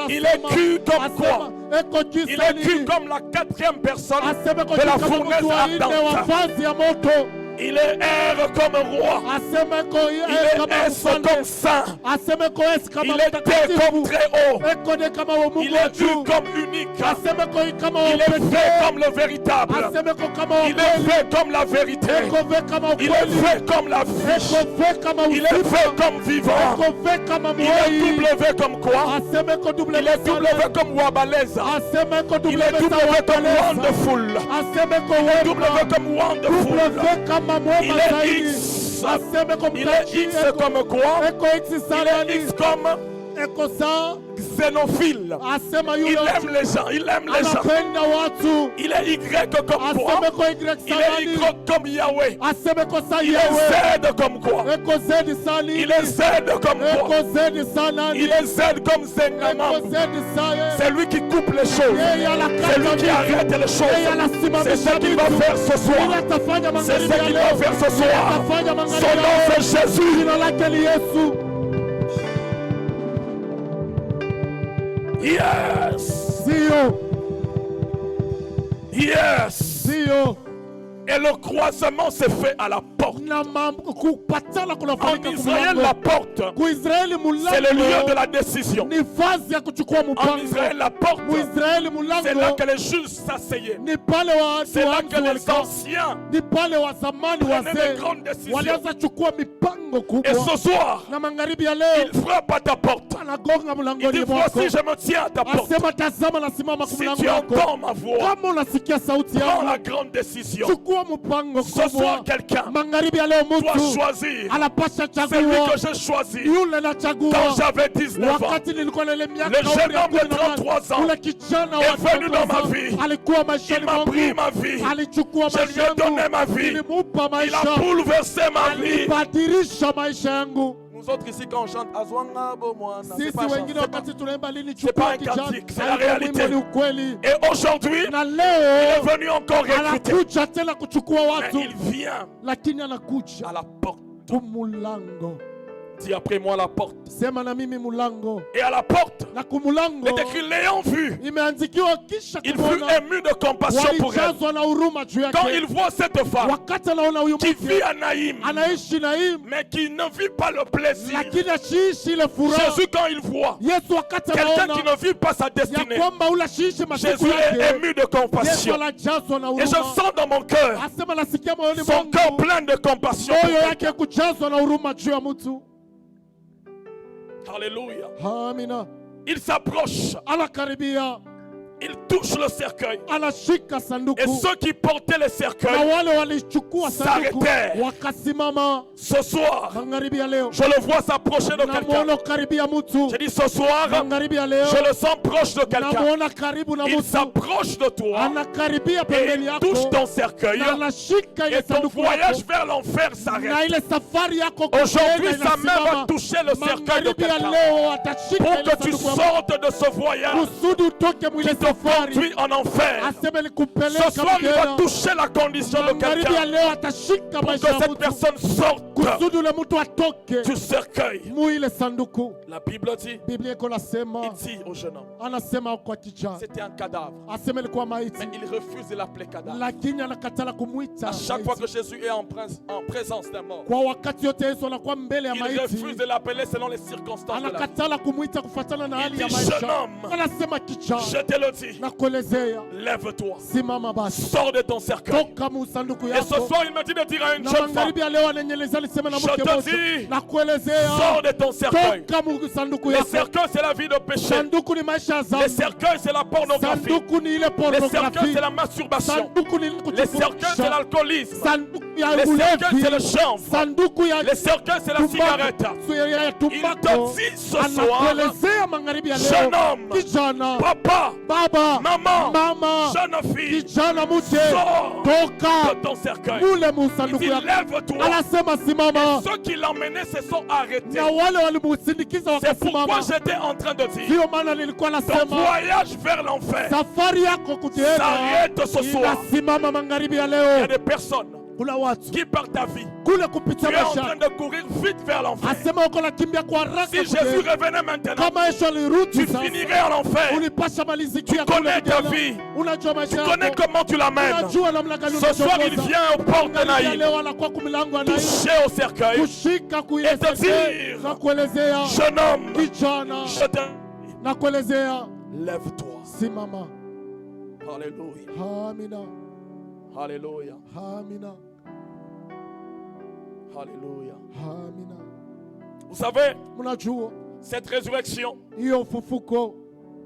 Il est Q comme quoi? Eko Q Il est Q comme la quatrième personne asema eko de la Q kama fournaise mtu wa nne wa ardente. vazi ya moto. Il est R comme roi. Asema eko Il S est kama S comme mfalme. saint. Asema eko S kama Il est T comme mtakatifu. très haut. Eko D kama wa Mungu Il wa est U juu. comme unique. Asema eko I kama wa Il est V pekee. comme le véritable. Asema eko kama wa Il est kweli. V comme la vérité. Eko V kama Il est ukweli. V comme la vie. Eko V kama Il est uzima. V comme vivant. Eko V kama Il est mwai. W comme quoi? Asema eko Il W est W comme Wabaleza. Asema eko Il est W comme Wonderful. Asema eko W wema. comme Wonderful. W kama mwema Il est zaidi. X. Asema eko Il est mtaji. X comme quoi? Eko X Il salani. est X comme Eko saa. xénophile. Asema Il yule aime les gens. Il aime les gens. anapenda watu. Il est Y comme Asema quoi? eko Y Il est salani. Y comme Yahweh. Asema eko saa Il est Yahweh. Z comme quoi? Eko Z salini. Il est Z comme quoi? Eko Z salani. Il est Z comme Eko Zengamam. Z saye. C'est lui qui coupe les choses. Yeye C'est lui qui anakata arrête les Yeye choses. anasimamisha C'est ce qu'il va vitu. faire ce Yeye soir. atafanya C'est magharibi ce ya qu'il va leo. faire ce soir. Atafanya magharibi Son ya nom leo. c'est Jésus. Jina lake ni Yesu. Yes. Sio, Yes. sio. Et le croisement s'est fait à la porte. Na kupatana En kunafanyika Israël, kumlango. la porte, Kuisraeli c'est le lieu de mulango la décision. ni vazi ya kuchukua En mpango. Israël, la porte, Muisraeli c'est là mulango que les juges s'asseyaient. ni pale watu C'est là que les walikuwa, anciens ni pale wa zamani prenaient des wazee grandes décisions. walianza chukua mipango Et kubwa. ce soir, Na magharibi ya leo il frappe à ta porte. anagonga Il mlangoni dit, mwako. voici, je me tiens à ta porte. Asema tazama nasimama Si kumlango tu wako. entends ma voix, Kama unasikia sauti prends la yangu, grande décision. chukua mpango Ce soir, kubwa. quelqu'un Magharibi ya leo doit mtu choisir. anapasha C'est lui chagua que j'ai choisi yule quand nachagua. j'avais 19 ans. Wakati nilikuwa na ile miaka Le jeune umri ya homme de 18, 33 ans ule kijana est wa venu dans ma 33 vie. alikuwa Il maishani m'a pris mwangu, ma vie. alichukua Je lui maisha ai donné yangu, ma vie. nilimupa Il a maisha, bouleversé ma vie. alibadilisha maisha yangu. Nous autres ici, quand on chante Azwanga Bomwana, c'est Sisi pas un wengine chant, wakati tunaimba lini c'est pas chukua un kijana, cantique, c'est la haikuwa réalité. wimbo, ni ukweli. Et aujourd'hui, Na il leo est venu encore recruter. anakuja tena kuchukua Mais watu, il vient lakini à anakuja la porte. kumulango. Dis après moi la porte. Sema na mimi mulango. Et à la porte, Na kumulango il est écrit l'ayant vu. imeandikiwa kisha Il fut kumwona ému de compassion pour elle. walijazwa na huruma juu Quand yake. il voit cette femme Wakati anaona huyu qui vit mke à Naïm, anaishi Naim, mais qui ne vit pas le plaisir. lakini ashiishi ile furaha. Jésus, quand il voit Yesu wakati quelqu'un anaona qui ne vit pas sa ya destinée, kwamba ule ashiishi masiku Jésus est yake, ému de Yesu compassion. anajazwa na Et je huruma. sens dans mon cœur Asema nasikia moyoni son cœur mwangu plein de compassion. moyo yake kujazwa na huruma juu ya mtu. Alléluia. Amina. Il s'approche, Anakaribia, il touche le cercueil. anashika sanduku. Et ceux qui portaient le Na cercueil, wale walichukua sanduku s'arrêtèrent. wakasimama. ce soir, Magharibi ya leo je le vois s'approcher de quelqu'un. namuona karibia mtu. J'ai dit ce soir, Magharibi ya leo je le sens proche de quelqu'un. namuona karibu na Il mtu. s'approche de toi Anakaribia et pembeni il touche yako ton cercueil. na anashika ile Et ton sanduku voyage yako vers l'enfer na s'arrête. ile safari yako Aujourd'hui, kuenda sa main va inasimama. toucher le cercueil de Magharibi ya quelqu'un leo atashika pour ile que tu sanduku yako sortes de ce voyage kusudi utoke mwile qui te safari. conduit en enfer. Asema Ce ilikupeleka soir, il va mjera. toucher la condition de Magharibi ya quelqu'un leo atashika pour maisha que ya cette mtu personne sorte kusudi ule mtu atoke du cercueil. mu ile sanduku. La Bible dit, Biblia iko nasema, il dit au jeune homme, anasema kwa kijana, c'était un cadavre. asema ilikuwa maiti, Mais il refuse de l'appeler cadavre. lakini anakatala kumwita À chaque fois maiti. que Jésus est en présence d'un mort, Kwa wakati yote Yesu anakuwa mbele ya il maiti, refuse de l'appeler selon les circonstances de la vie. anakatala kumwita kufuatana na hali ya dit, jeune maisha. homme, Anasema kijana, Je te le dis, nakuelezea, lève-toi, simama basi, sors de ton cercueil. toka mu sanduku Et ce yako. soir, il me dit de dire à une Na jeune femme, magharibi ya leo ananyeleza alisema na Je mke te mmoja, dis, nakuelezea, sors de ton cercueil. toka mu sanduku Le yako. cercueil, c'est la vie de péché. Sanduku ni maisha ya Le dhambi. cercueil, c'est la pornographie. Sanduku ni ile Le cercueil, pornografi. c'est la masturbation. Sanduku ni Le cercueil, c'est kujifurahisha. l'alcoolisme. Sanduku ya Le cercueil, c'est le ulevi. chanvre. Sanduku ya Le cercueil, c'est la cigarette. ya Il tumbako. te dit ce soir, Anakuelezea magharibi ya jeune leo, homme, kijana, papa, baba, maman, mama, jeune fille, kijana mute, sors toka de ton cercueil. mule mu Il sanduku dit, yako. lève-toi. Anasema simama, Ceux qui l'emmenaient se sont arrêtés. na wale walimusindikiza C'est pourquoi wakasimama. j'étais en train de dire, Ndio maana nilikuwa ton nasema voyage vers l'enfer safari yako kutenda s'arrête ce soir. inasimama magharibi ya Il y a leo. des personnes Kuna watu qui par ta vie, kule tu kupitia es en train maisha, de courir vite vers l'enfer. asema uko nakimbia kwa haraka Si Jésus kutenda. revenait maintenant, Kama Yesu alirudi tu sasa, finirais en enfer. ulipasha malizikia Tu connais kule ta kijana. vie. Unajua Tu maisha connais yako, comment tu l'amènes. unajua namna gani Ce soir, il unachoongoza. vient aux portes de Magharibi ya Naïm, leo anakuwa kumilango ya Naim, toucher au cercueil, kushika kuile et te sete, dire, na kuelezea jeune homme, kijana, je te na kuelezea lève-toi. simama. Alléluia. Amina, Alléluia. amina, Alléluia. amina. Vous savez, Mnajua cette résurrection hiyo ufufuko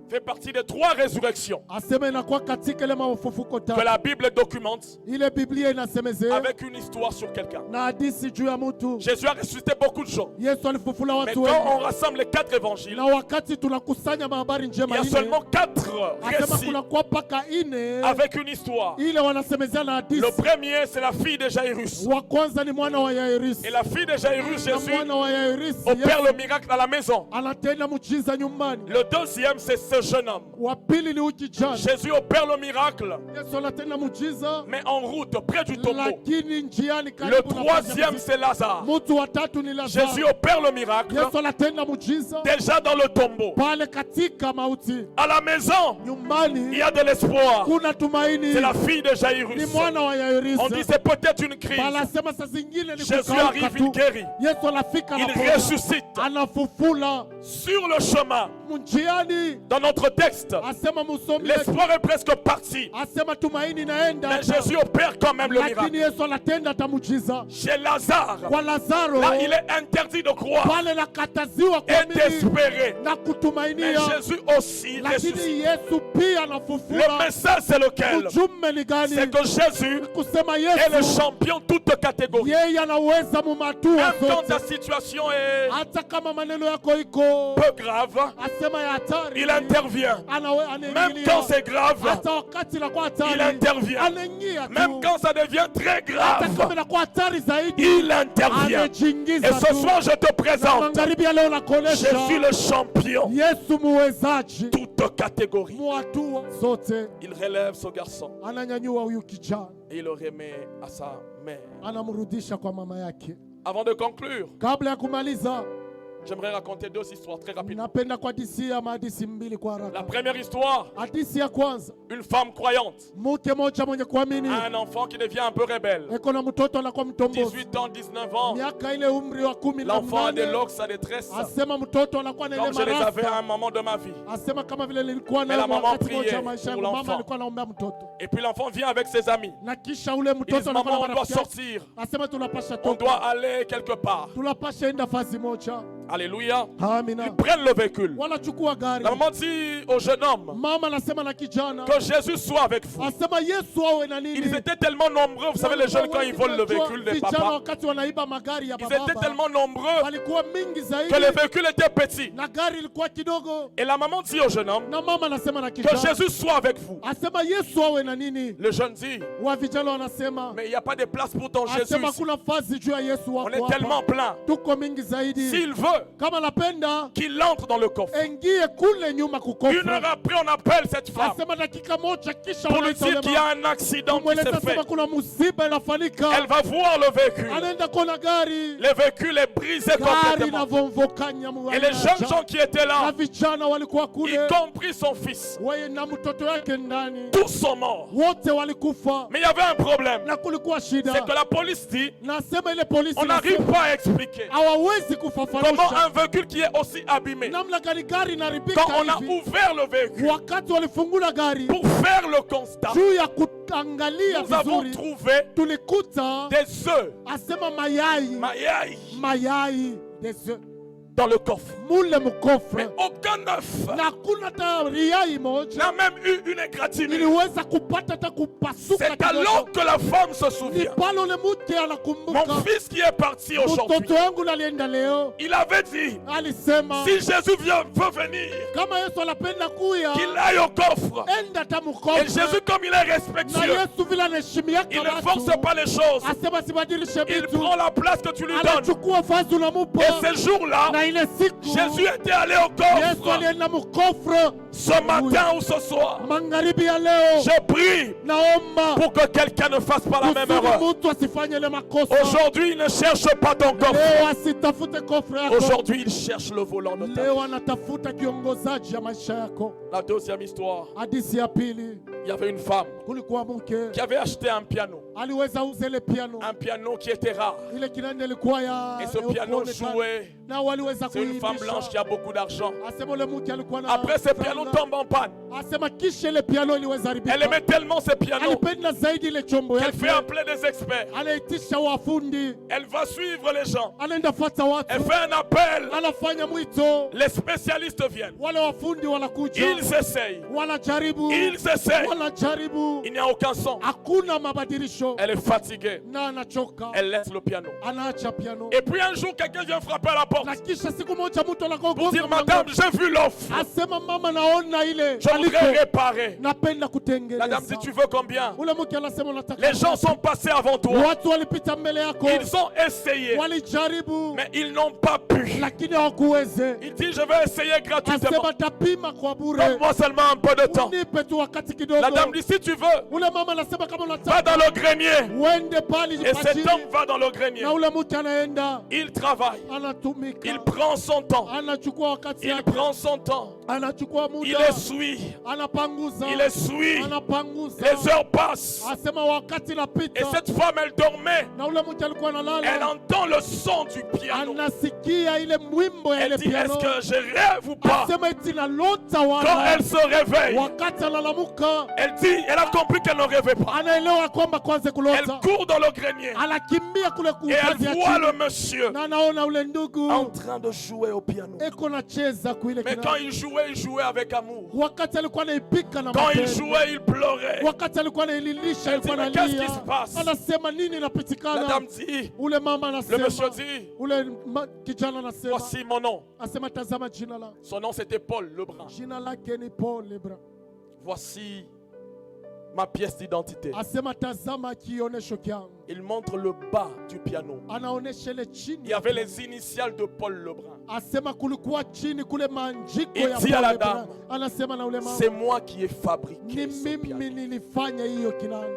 fait partie des 3 résurrections asema inakuwa katika ile mafufuko que tatu. la Bible documente Ile Biblia inasemezea avec une histoire sur quelqu'un. na hadithi juu ya mtu. Jésus a ressuscité beaucoup de gens. Yesu alifufula Mais watu quand wengi, on rassemble les 4 évangiles, na wakati tunakusanya mahabari il y njema a ine, seulement 4 asema récits kunakuwa mpaka ine avec une histoire. ile wanasemezea na hadithi. Le premier, c'est la fille de Jairus. Wa kwanza ni mwana wa Yairisi, Et la fille de Jairus, na Jésus, mwana wa Yairisi opère Yesu le miracle à la maison. anatenda muujiza nyumbani. Le deuxième, c'est ce jeune homme. Wa pili ni ukijana, Jésus opère le miracle, Yesu anatenda muujiza, mais en route, près du tombeau. lakini njiani Le karibu na troisième, paja c'est Lazare. mtu wa tatu ni Lazaro. Jésus opère le miracle Yesu anatenda muujiza déjà dans le tombeau. pale katika mauti. À la maison, il Nyumbani y a de l'espoir. kuna tumaini, C'est la fille de ni Jairus. mwana wa Yairisi. On dit c'est peut-être une crise. Wanasema saa zingine ni Jésus kukauka arrive, tu. il guérit. Yesu anafika Il anaponya, ressuscite. anafufula Sur le chemin, mnjiani. dans notre texte, Asema musomi, l'espoir est presque parti. asema tumaini inaenda, Mais Jésus opère quand même le lakini miracle. Yesu anatenda hata muujiza Chez Lazare, kwa Lazaro. là, il est interdit de croire Pale nakataziwa et kuamini d'espérer. na Mais kutumainia, Jésus aussi lakini ressuscite. Yesu pia Le anafufula. message, c'est lequel? Ujumbe ni gani? C'est que Jésus Kusema est le Yesu champion toute catégorie. yeye anaweza mumatua Même quand ta zote, situation est hata kama maneno yako iko peu grave, asema ya hatari, il intervient. Même quand c'est grave, hata wakati inakuwa il hatari intervient. anaingia tu, Même quand ça devient très hata kama grave, inakuwa hatari zaidi il intervient. anajiingiza Et ce tu. soir, je te présente, Magharibi ya leo je nakuonesha suis le champion, Yesu muwezaji toute catégorie. muhatua zote. Il relève ce garçon Ananyanyua huyu kijana, et il le remet à sa mère. anamrudisha kwa mama yake. Avant de conclure, Kabla ya kumaliza, j'aimerais raconter 2 histoires très rapidement. napenda kuhadisia mahadisi mbili kwa La haraka. première histoire, Hadisi ya kwanza, une femme croyante mke moja mwenye kuamini a un enfant qui devient un peu rebelle. eko na mtoto anakuwa mtombozi, 18 ans, 19 ans, miaka ile umri wa 18, l'enfant a des loques, sa détresse, asema mtoto anakuwa na ile comme je les avais à un marasa, moment de ma vie. asema kama vile nilikuwa Mais la nayo maman wakati priait mmoja wa maisha pour yangu, mama l'enfant. alikuwa anaombea mtoto, Et puis l'enfant vient avec ses amis. na kisha ule Ils mtoto disent, anakuwa maman, na on doit marafiki yake. sortir. Asema tunapasha On toka, doit aller quelque part. tunapasha enda fazi moja. Alléluia. Amina. Ils prennent le véhicule. Wanachukua gari. La maman dit au jeune homme Mama anasema na kijana, que Jésus soit avec vous. asema Yesu awe na nini. Ils étaient tellement nombreux. Vous savez, les jeunes, quand ils volent le véhicule des vijana papas, wakati wanaiba magari ya ils étaient baba tellement nombreux walikuwa mingi zaidi, que le véhicule était petit. na gari ilikuwa kidogo, Et la maman dit au jeune homme na mama anasema na que kijana, Jésus soit avec vous. asema Yesu awe na nini. Le jeune dit, Wa vijana wanasema, mais il n'y a pas de place pour ton Jésus. asema kuna fazi juu ya Yesu On wako est tellement hapa, plein. tuko mingi zaidi. S'il veut, kama napenda qu'il entre dans le coffre. engie kule nyuma 1 kukofra. heure après, on appelle cette femme Asema dakika moja kisha pour lui wanaita dire ule qu'il y a mama. un accident qui Kumweleza s'est fait. sema kuna musiba inafanyika. Elle va voir le véhicule. Anaenda kona gari. Le véhicule est brisé Gari complètement. inavomvokanya Et les jeunes gens qui étaient na là, vijana walikuwa y kule. compris son fils, Wewe na mtoto wake ndani. tous sont morts. Wote walikufa. Mais il y avait un problème. Na kulikuwa shida. C'est que la police dit, Nasema ile polisi on n'arrive nasema, pas à expliquer hawawezi comment kufafanusha un véhicule qui est aussi abîmé, namna gani gari inaribika quand on a hivi. ouvert le véhicule Wakati walifungula gari pour faire le constat, juu ya kuangalia nous avons vizuri, trouvé tulikuta des œufs, asema mayai des œufs dans le coffre. mule Mais mkofre, aucun œuf na kuna hata yai moja n'a même eu une égratignure. iliweza kupata hata kupasuka C'est alors kidogo. que la femme se Ni souvient. pale ule mke Mon anakumbuka, fils qui est parti aujourd'hui, mtoto wangu nalienda leo, il avait dit, alisema si Jésus veut venir, kama Yesu anapenda kuya qu'il aille au coffre. enda hata Et mkofre. Jésus, comme il est Na respectueux, Yesu vile anaheshimiaka il ne watu, force pas les choses. asema sibadilishe Il vitu, prend la place que tu lui donnes. anachukua vazi unamupa. Et ce jour-là, Na ile siku Jésus était allé au Yesu coffre. alienda mkofre. Ce matin ou ce soir, Magharibi ya leo je prie naomba pour que quelqu'un ne fasse pas la même kusudi erreur. mtu asifanye ile makosa. Aujourd'hui, il ne cherche pas ton coffre. Leo asitafute kofre yako. Aujourd'hui, il cherche le volant de ta vie. Leo anatafuta kiongozaji ya maisha yako. La deuxième histoire, Hadithi ya pili, il y avait une femme kulikuwa mke qui avait acheté un piano. aliweza uza ile piano. Un piano qui était rare. Ile kinanda ilikuwa ya Et ce piano jouait. na waliweza C'est une femme blanche qui a beaucoup d'argent. Asema ule mke alikuwa na Après, ce piano tombe en panne. Asema kisha ile piano iliweza haribika. Elle aimait tellement ce piano Alipenda zaidi ile chombo qu'elle yake. fait appeler des experts. Anaitisha wafundi, Elle va suivre les gens. anaenda fuata watu, Elle fait un appel. anafanya mwito, Les spécialistes viennent. wale wafundi wanakuja, Ils essayent. wanajaribu, Ils essayent. wanajaribu, Il n'y a aucun son. hakuna mabadilisho, Elle est fatiguée. na anachoka, Elle laisse le piano. anaacha piano. Et puis un jour, quelqu'un vient frapper à la porte Na kisha siku moja mtu pour anagonga dire, mlango. madame, j'ai vu l'offre. Asema mama, naona ile Je voudrais aliko, réparer. napenda La dame dit, kutengeneza. tu veux combien? Ule mke anasema unataka Les gens sont passés avant toi. watu walipita mbele yako, Ils ont essayé, walijaribu, mais ils n'ont pas pu. lakini hawakuweze. Il dit, je vais essayer gratuitement. Asema tapima kwa bure, Donne-moi seulement un peu de temps. unipe tu wakati La kidogo. dame dit, si tu veux, Ule mama anasema kama va unataka dans le grenier. uende pale Et cet pachini. homme va dans le grenier. Na ule mtu anaenda Il travaille. anatumika, Il prend son temps. anachukua wakati Il yake, prend son temps. anachukua Il muda, essuie. anapanguza, Il essuie. anapanguza. Les heures passent. Asema wakati Et napita, cette femme, elle dormait. na ule mtu alikuwa Elle analala, entend le son du piano. anasikia ile mwimbo ya Elle ile dit, est-ce piano. que je rêve ou pas? Asema eti nalota Quand wala, elle se réveille, wakati analamuka, elle dit, elle a compris qu'elle ne rêvait pas. anaelewa kwamba kwanza Elle kulota, court dans le grenier. anakimbia kule Et elle kuhifadhi ya voit chini, le monsieur na anaona ule ndugu en train de jouer au piano. eko nacheza kuile Mais kinanda. quand il jouait avec amour. Wakati alikuwa anaipika na Quand il mapenzi, jouait, il pleurait. wakati alikuwa anailisha, Elle dit, alikuwa mais qu'est-ce qui se analia, passe? anasema nini La inapitikana. dame dit, Ule mama le monsieur anasema, dit, ule kijana anasema, voici mon nom. asema tazama jina la Son nom c'était Paul Lebrun. jina lake ni Paul Lebra. Voici ma pièce d'identité. Asema tazama kionesho kyangu, Il montre le bas du piano. anaonesha ile chini. Il y avait les initiales de Paul Lebrun. Asema kulikuwa chini kule maandiko Il ya dit à Paul la Lebra. dame, Anasema na ule mama, c'est moi qui ai ni fabriqué ce piano. mimi nilifanya hiyo kinanda.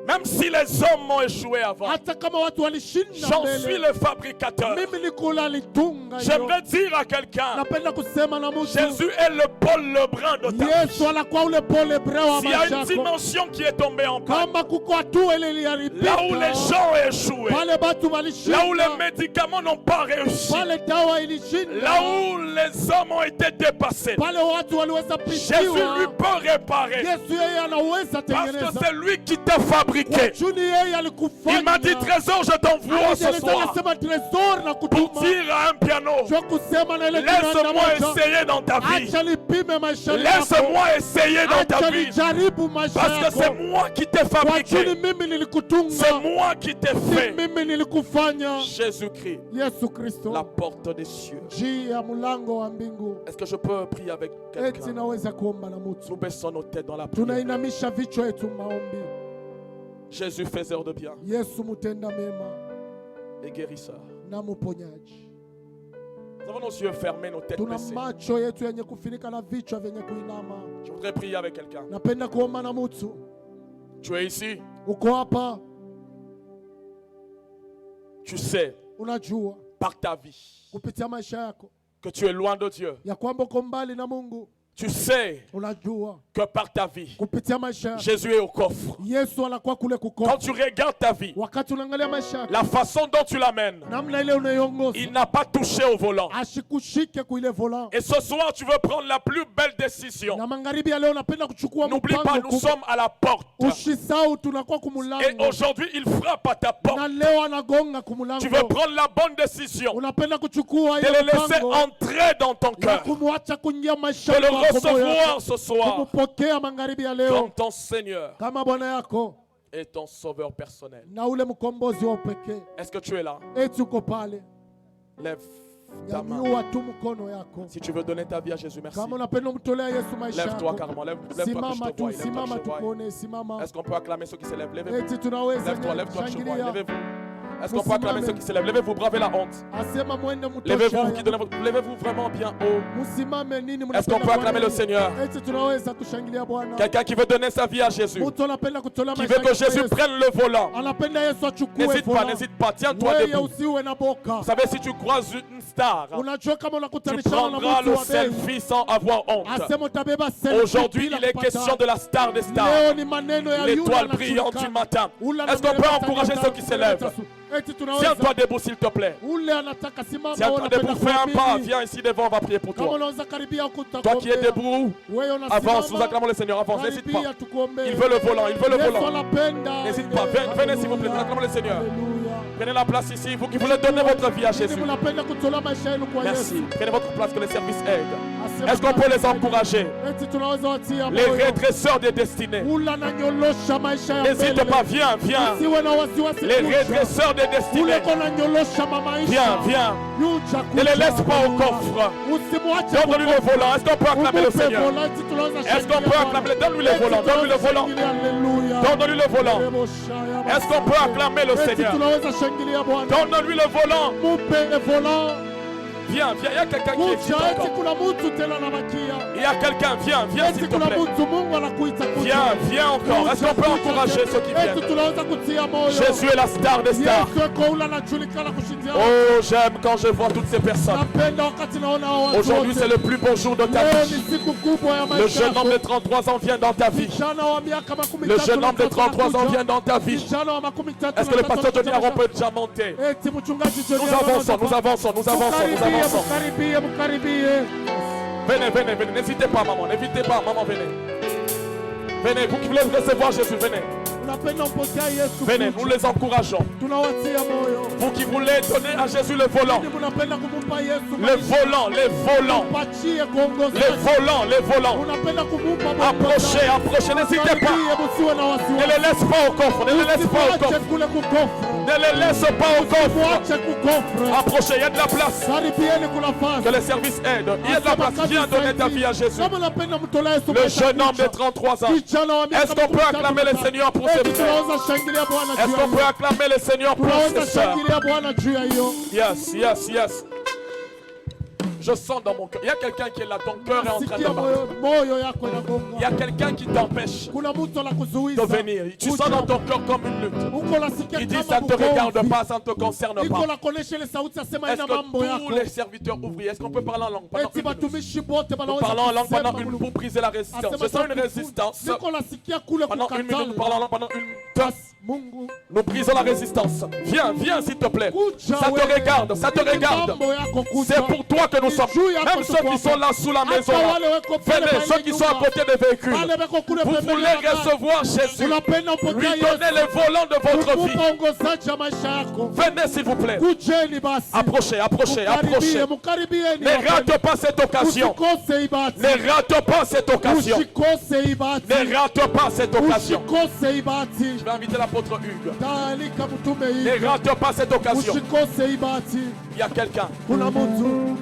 Même si les hommes m'ont échoué avant, Hata kama watu walishinda j'en suis mbele, le fabricateur. mimi nikula litunga hiyo. J'aimerais dire à quelqu'un, Napenda kusema na mtu, Jésus est le Paul Lebrun de ta vie. Yesu anakuwa ule Paul Lebra wa S'il y a maisha une yako. dimension qui est tombée en panne, Kama kuko hatua ile iliharibika, là où les gens ont échoué, pale batu là où walishinda, les médicaments n'ont pas réussi, pale dawa ilishinda, là où les hommes ont été dépassés, pale watu waliweza Jésus lui pitiwa, peut réparer. Yesu yeye anaweza Parce que tengeneza. c'est lui qui t'a fabriqué. Juni yeye alikufanya. Il m'a dit, Trésor, je t'envoie ce soir Anasema tresor na pour kutuma. dire à un piano, Jua kusema na ile kinanda laisse-moi moja. essayer dans ta vie. Acha lipime maisha yako. Laisse-moi essayer dans ta Acha vie. nijaribu maisha Parce que c'est yako. moi qui t'ai Kwa juni fabriqué. mimi nilikutunga. C'est moi qui t'ai Si fait. mimi nilikufanya. Jésus-Christ, Yesu Kristo. la porte des cieux. Njia ya mlango wa mbingu. Est-ce que je peux prier avec Eti quelqu'un? naweza kuomba na mtu. Nous baissons nos têtes dans la prière. Tunainamisha vichwa yetu maombi. Jésus, faiseur de bien Yesu mutenda mema et guérisseur. na muponyaji. Nous avons nos yeux fermés, nos têtes Tuna baissées. macho yetu yenye kufinika na vichwa vyenye kuinama. Je voudrais prier avec quelqu'un. Napenda kuomba na mtu. Tu es ici, Uko hapa, tu sais unajua par ta vie kupitia maisha yako que tu es loin de Dieu. ya kwamba uko mbali na Mungu. Tu sais Unajua que par ta vie, kupitia maisha yako Jésus est au coffre. Yesu anakuwa kule Quand kukopa. tu regardes ta vie, Wakati unaangalia maisha yako, la façon dont tu l'amènes, namna ile unaiongoza, il n'a pas touché au volant. ashikushike kuile volant. Et ce soir, tu veux prendre la plus belle décision. Na magharibi ya leo napenda kuchukua N'oublie pas, mpango nous kubwa. sommes à la porte. Usisahau tunakuwa Et kumulango. aujourd'hui, il frappe à ta porte. Na leo anagonga Tu veux kumulango. prendre la bonne décision Unapenda kuchukua de ile le laisser mpango entrer dans ton na cœur, kumwacha kuingia maisha de le yako, recevoir ce soir kumupokea magharibi ya comme leo ton Seigneur kama Bwana yako et ton Sauveur personnel. na ule mkombozi wa pekee. Est-ce que tu es là? Eti uko pale, Lève ta main. nyanyua tu mkono yako. Si tu veux donner ta vie à Jésus, merci. Kama unapenda kumtolea Yesu maisha Lève-toi yako, carrément, lève-toi que simama je te vois, tu, lève-toi que simama je te vois. tukuone, simama. Est-ce qu'on peut acclamer ceux qui s'élèvent? Lèvez-vous. Eti tunaweza Lève-toi, lève-toi que je te vois. shangilia. Levez-vous. Est-ce qu'on peut acclamer ceux qui s'élèvent? Levez-vous, bravez la honte. Asema mwende mtosha. Levez-vous, qui donnez votre... Levez-vous vraiment bien haut. Musimame nini Est-ce qu'on mnapenda peut acclamer le Bwana? Seigneur? Eti tunaweza kushangilia Bwana. Quelqu'un qui veut donner sa vie à Jésus, Mtu anapenda kutolea qui maisha veut que yake kwa Jésus Yesu. prenne le volant. Anapenda Yesu achukue N'hésite pas, volant. n'hésite pas. Tiens-toi Wewe debout. usiwe na boka. Vous savez, si tu croises une star, Unajua kama tu unakutanishana na prendras mtu le wa bei. selfie sans avoir honte. Asema utabeba selfie Aujourd'hui, bila il est kupata. question de la star des stars, Leo ni maneno ya yule l'étoile anajulikana. brillante du matin. Ule Est-ce qu'on peut anabeba encourager tanyota, ceux qui s'élèvent? Eti tunaweza. Tiens-toi debout, s'il te plaît. Ule anataka simama, Tiens-toi unapenda debout, fais un pas. kuamini. Viens ici devant, on va prier pour Kama toi. unaweza karibia Toi qui es kutakombea. debout, Wewe unasimama, avance, nous acclamons le Seigneur, avance, n'hésite pas. karibia tukuombee. Il veut le volant, il veut le Yesu volant. anapenda. N'hésite pas, venez s'il vous plaît, nous acclamons le Seigneur. Alléluia. Prenez la place ici, vous qui voulez donner votre vie à Jésus. Nini mnapenda kutolea maisha yenu kwa Merci. Yesu? Prenez votre place, que les services aident. Asema Est-ce qu'on peut les encourager? Eti tunaweza watia Les moyo. redresseurs des destinées. Ule ananyolosha maisha ya N'hésite mbele. pas, viens, viens. Usiwe na wasiwasi Les kuja. redresseurs des Ule destinées. konanyolosha mamaisha. Viens, viens. Yuja Ne kuja. les laisse pas au coffre. Usimwache Donne-lui le volant. Est-ce qu'on peut acclamer le Umupe Seigneur? volant, eti tunaweza Est-ce qu'on shangilia peut Bwana. acclamer? Donne-lui le Eti volant. Donne-lui le tunaweza volant. shangilia, Alléluia. Donne-lui le volant. Reboshaya Est-ce qu'on peut acclamer le Eti Seigneur? tunaweza shangilia Bwana. Donne-lui le volant. Mupe le volant. Viens, viens. Il y a quelqu'un qui hésite Kuja, eti encore. kuna mtu tena anabakia. Il y a quelqu'un. Viens, viens Eti s'il te kuna plaît. mtu Mungu anakuita kuja. Viens, viens encore. Est-ce qu'on peut encourager ceux qui Eti viennent? tunaweza kutia moyo. Jésus est la star des stars. Yesu eko ule anajulikana kushindia. Oh, j'aime quand je vois toutes ces personnes. Napenda wakati naona hao watu Aujourd'hui, wote. c'est le plus beau jour de ta Leo vie. ni siku kubwa ya Le maisha jeune homme de yako. 33 ans vient dans ta vie. Vijana wa miaka makumi Le tatu jeune na homme de tatu 33 ans wanakuja. vient dans ta vie. Vijana wa makumi tatu Est-ce que le na tatu pasteur Johnny wanakuja. Aron peut déjà monter? Eti mchungaji Johnny Nous Aron avançons, nous anataka. avançons, nous avançons, nous Mkaribie, avançons. mkaribie, mkaribie. Venez, venez, venez. N'hésitez pas, maman. N'hésitez pas, maman, venez. Venez, vous qui voulez recevoir Jésus, venez. Unapenda mpokea Yesu. Venez, nous les encourageons. Tunawatia moyo. Vous qui voulez donner à Jésus le volant. Nini mnapenda kumpa Yesu Le volant, les volants. Mpatie kuongoza. Les volants, les volants. Unapenda kumpa Approchez, approchez, n'hésitez pas. Musiwe na Ne wasiwasi. les laisse pas au coffre, ne les laisse pas au Usimwache coffre. kule kukofra. Ne les laisse pas au coffre. Mwache kukofra. Approchez, il y a de la place. Karibieni kuna nafasi. Que les services aident. Il y a de la place. Viens donner ta vie à Jésus. Kama unapenda mtolee Yesu Le maisha jeune homme de kucha. 33 ans. Kijana wa miaka Est-ce qu'on peut makumi tatu acclamer na le tatu. Seigneur pour ses Eti frères? tunaweza shangilia Bwana Est-ce juu ya qu'on peut hiyo. acclamer le Seigneur pour ses Tunaweza sœurs? shangilia Bwana juu ya hiyo. Yes, yes, yes. Je sens dans mon cœur. Il y a quelqu'un qui est là. Ton cœur est en train de Sikia battre. moyo yako Il y inagonga. a quelqu'un qui t'empêche Kuna mtu de anakuzuiza. venir. Tu sens dans ton cœur comme une lutte. Uko nasikia Il dit kama ça ne te regarde ugomvi. pas, ça ne te concerne Iko pas. na konesha ile sauti asema Est-ce ina que mambo tous yako. les serviteurs ouvriers, est-ce qu'on peut parler en langue pendant Eti une minute? batumishi bote Nous banaweza parlons en langue kusema pendant une Mungu. pour briser la résistance. Asema Je sens une tukufu. résistance. Niko nasikia kule Pendant une minute, nous kukatala. parlons en langue pendant une minute. Mungu. Nous brisons la résistance. Viens, viens s'il te plaît. Kuja Ça te wewe. regarde, ça te regarde. Mambo yako kuja. C'est pour toi que nous sommes. Juu yako Même ceux qui tuko sont là sous la maison. Hata là. wale weko pale Venez, pale ceux qui sont à nyuma. côté des véhicules. Wale weko kule Vous pembeni voulez ya gari. recevoir Jésus. Unapenda Lui mpokea donner Yesu. le volant de votre vie. Kukupa uongozaji wa maisha yako. Venez s'il vous plaît. Kujeni basi. Approchez, approchez, approchez. Mkaribieni. Ne rate pas cette occasion. Usikose ibati. Ne rate pas cette occasion. Usikose ibati. Ne rate pas cette occasion. Usikose ibati. Je vais inviter l'apôtre Hugues. Taalika mtume Ne hii. rate pas cette occasion. Usikose ibati. Il y a quelqu'un. Kuna mtu.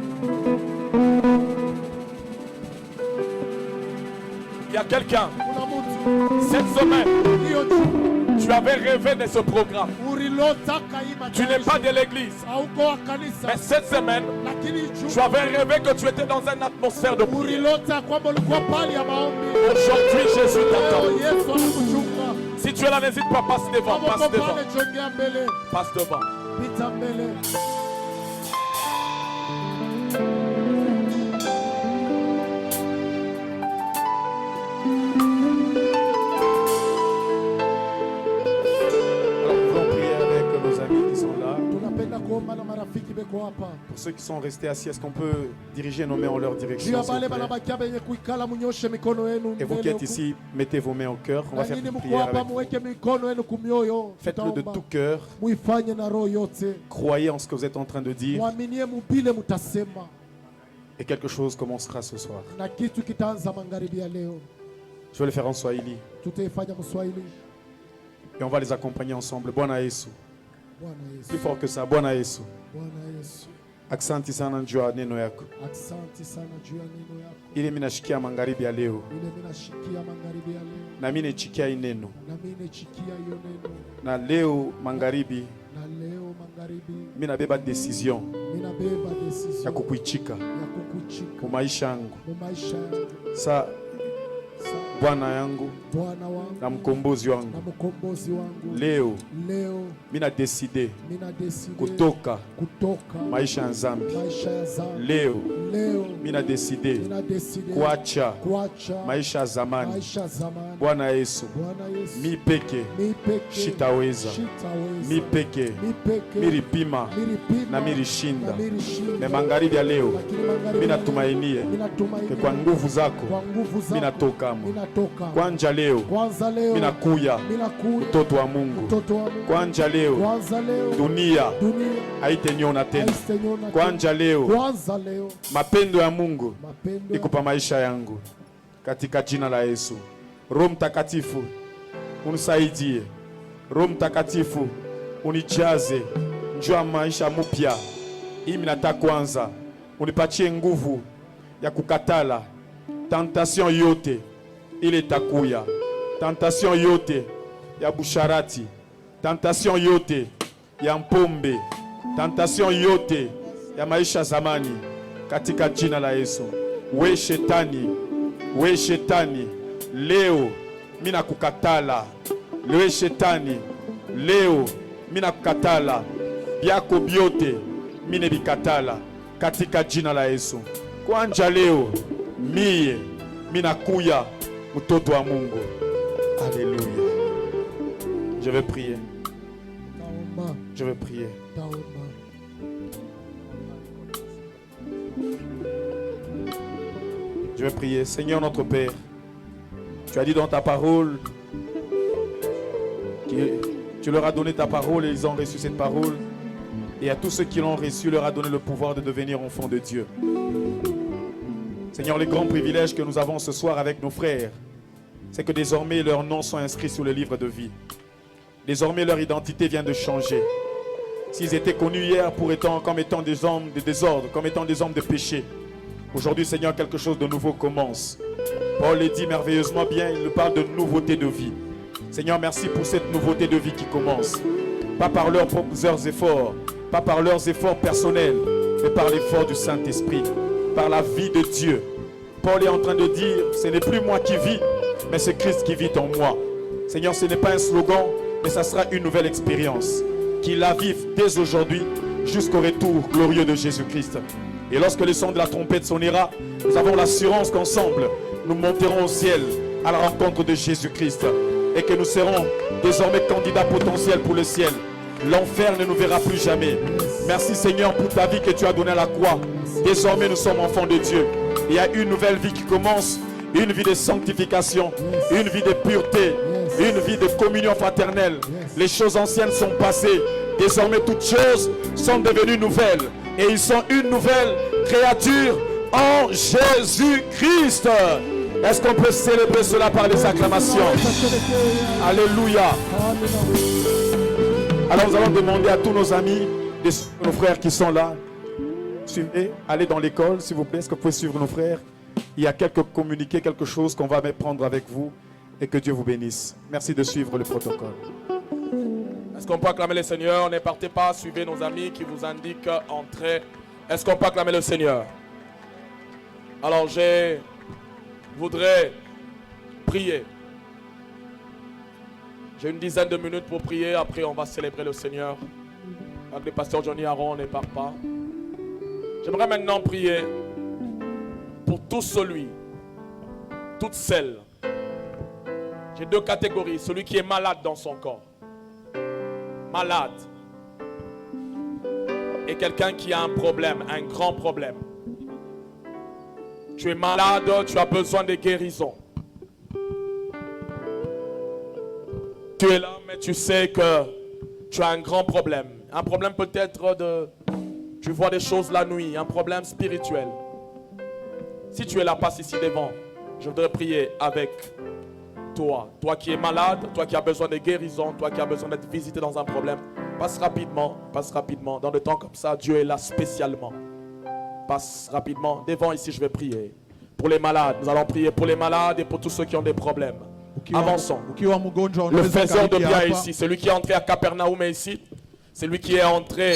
Il y a quelqu'un. Kuna mtu. Cette semaine, Hiyo tu. Tu avais rêvé de ce programme. ulilotaka hii Tu n'es pas de l'église. hauko wa kanisa, Mais cette semaine, lakini tu avais rêvé que tu étais dans une atmosphère de prière. ulilota kwamba ulikuwa pali ya maombi. Aujourd'hui, Jésus Leo t'attend. Yesu anakuchunga. Si tu es là, n'hésite pas, passe devant, Kama passe uko devant, pale, jongea mbele, passe devant. pita mbele. Alors, nous voulons prier avec nos amis qui sont là. Tunapenda kuomba na marafiki beko hapa. Pour ceux qui sont restés assis, est-ce qu'on peut diriger nos mains en leur Juu direction ya s'il vous bale plaît? banabakia benye kuikala, munyoshe mikono yenu Et vous qui mbele êtes huku. ici, mettez vos mains au cœur. On va Na faire nyinyi une mko prière hapa, avec vous. muweke mikono yenu kumyoyo. Faites-le de Tutaomba. tout cœur. Muifanye na roho yote. Croyez en ce que vous êtes en train de dire. Mwaminie mubile mutasema. Et quelque chose commencera ce soir. Na kitu kitaanza magharibi ya leo. Je vais le faire en Swahili. Tutaifanya Mswahili. Et on va les accompagner ensemble. Bwana Yesu. Bwana Yesu. Plus fort que ça. Bwana Yesu. Bwana Yesu. Asante sana juu ya neno yako. Asante sana juu ya neno yako. Ili mimi nashikia magharibi ya leo. Ile mimi nashikia magharibi ya leo. Na mimi nichikia hii neno. Na mimi nachikia hiyo neno. Na leo magharibi Na leo magharibi mimi nabeba decision mimi nabeba ya decision kukuichika ya kukuchika kwa maisha yangu. kwa maisha yangu. Sa Sa Bwana yangu Bwana wangu na mkombozi na wangu. mkombozi wangu. Leo Leo mimi na decide mimi na decide kutoka kutoka maisha ya dhambi. maisha ya zamani. Leo Leo mimi na decide mimi na decide kuacha kuacha maisha ya zamani. maisha ya zamani. Bwana Yesu, Bwana Yesu. mi peke Mi peke shitaweza, shitaweza. mi peke Mi peke milipima milipima na milishinda. na milishinda. Na magharibi ya leo Lakini magharibi mimi ya natumainie leo, mimi natumainia kwa nguvu zako kwa nguvu zako mimi natokamo. mimi natoka. Kwanja leo Kwanza leo mimi nakuya mimi nakuja mtoto wa Mungu. mtoto wa Mungu. Kwanja leo Kwanza leo dunia dunia haiteniona tena. haitaniona Kwanja leo kwanza leo mapendo ya Mungu mapendo ikupa maisha yangu katika jina la Yesu. Roho Mtakatifu unisaidie. Roho Mtakatifu unijaze njoo maisha mpya. Hii nataka kwanza unipatie nguvu ya kukatala tentation yote ile takuya, tentation yote ya busharati, tentation yote ya mpombe, tentation yote ya maisha zamani katika jina la Yesu. We shetani, leo mimi nakukatala. We shetani, leo mimi nakukatala. Byako byote mimi nebikatala katika jina la Yesu. Kwanja leo mimi nakuya mtoto wa Mungu. Alléluia. Je vais prier. taomba Je vais prier. taomba. Je vais prier. Seigneur notre Père, tu as dit dans ta parole que tu leur as donné ta parole et ils ont reçu cette parole. Et à tous ceux qui l'ont reçu, leur a donné le pouvoir de devenir enfants de Dieu. Seigneur, les grands privilèges que nous avons ce soir avec nos frères, c'est que désormais leurs noms sont inscrits sur le livre de vie. Désormais leur identité vient de changer. S'ils étaient connus hier comme étant des hommes de désordre, comme étant des hommes de péché, aujourd'hui, Seigneur, quelque chose de nouveau commence. Paul le dit merveilleusement bien, il nous parle de nouveauté de vie. Seigneur, merci pour cette nouveauté de vie qui commence. Pas par leurs propres efforts, pas par leurs efforts personnels, mais par l'effort du Saint-Esprit, par la vie de Dieu. Paul est en train de dire, ce n'est plus moi qui vis, mais c'est Christ qui vit en moi. Seigneur, ce n'est pas un slogan, mais ça sera une nouvelle expérience. Qu'il la vive dès aujourd'hui jusqu'au retour glorieux de Jésus-Christ. Et lorsque le son de la trompette sonnera, nous avons l'assurance qu'ensemble, nous monterons au ciel à la rencontre de Jésus-Christ. Et que nous serons désormais candidats potentiels pour le ciel. L'enfer ne nous verra plus jamais. Merci Seigneur pour ta vie que tu as donnée à la croix. Désormais nous sommes enfants de Dieu. Il y a une nouvelle vie qui commence. Une vie de sanctification. Une vie de pureté. Une vie de communion fraternelle. Les choses anciennes sont passées. Désormais toutes choses sont devenues nouvelles. Et ils sont une nouvelle créature en Jésus-Christ. Est-ce qu'on peut célébrer cela par les acclamations? Alléluia. Alors nous allons demander à tous nos amis, nos frères qui sont là, suivez, allez dans l'école s'il vous plaît. Est-ce que vous pouvez suivre nos frères? Il y a quelques communiqués, quelque chose qu'on va prendre avec vous. et que Dieu vous bénisse. Merci de suivre le protocole. Est-ce qu'on peut acclamer le Seigneur? Ne partez pas, suivez nos amis qui vous indiquent entrer. Est-ce qu'on peut acclamer le Seigneur? Alors je voudrais prier. J'ai une dizaine de minutes pour prier. Après, on va célébrer le Seigneur. Avec le pasteur Johnny Aaron, on ne part pas. J'aimerais maintenant prier pour tout celui, toute celle. J'ai deux catégories. Celui qui est malade dans son corps. Malade. Et quelqu'un qui a un problème, un grand problème. Tu es malade, tu as besoin de guérison. Tu es là, mais tu sais que tu as un grand problème. Un problème peut-être de... Tu vois des choses la nuit, un problème spirituel. Si tu es là, passe ici devant. Je voudrais prier avec toi. Toi qui es malade, toi qui as besoin de guérison, toi qui as besoin d'être visité dans un problème. Passe rapidement, passe rapidement. Dans des temps comme ça, Dieu est là spécialement. Passe rapidement. Devant ici, je vais prier. Pour les malades, nous allons prier pour les malades et pour tous ceux qui ont des problèmes. Avançons. Le faiseur de bien ici, celui qui est entré à Capernaum est ici. Celui qui est entré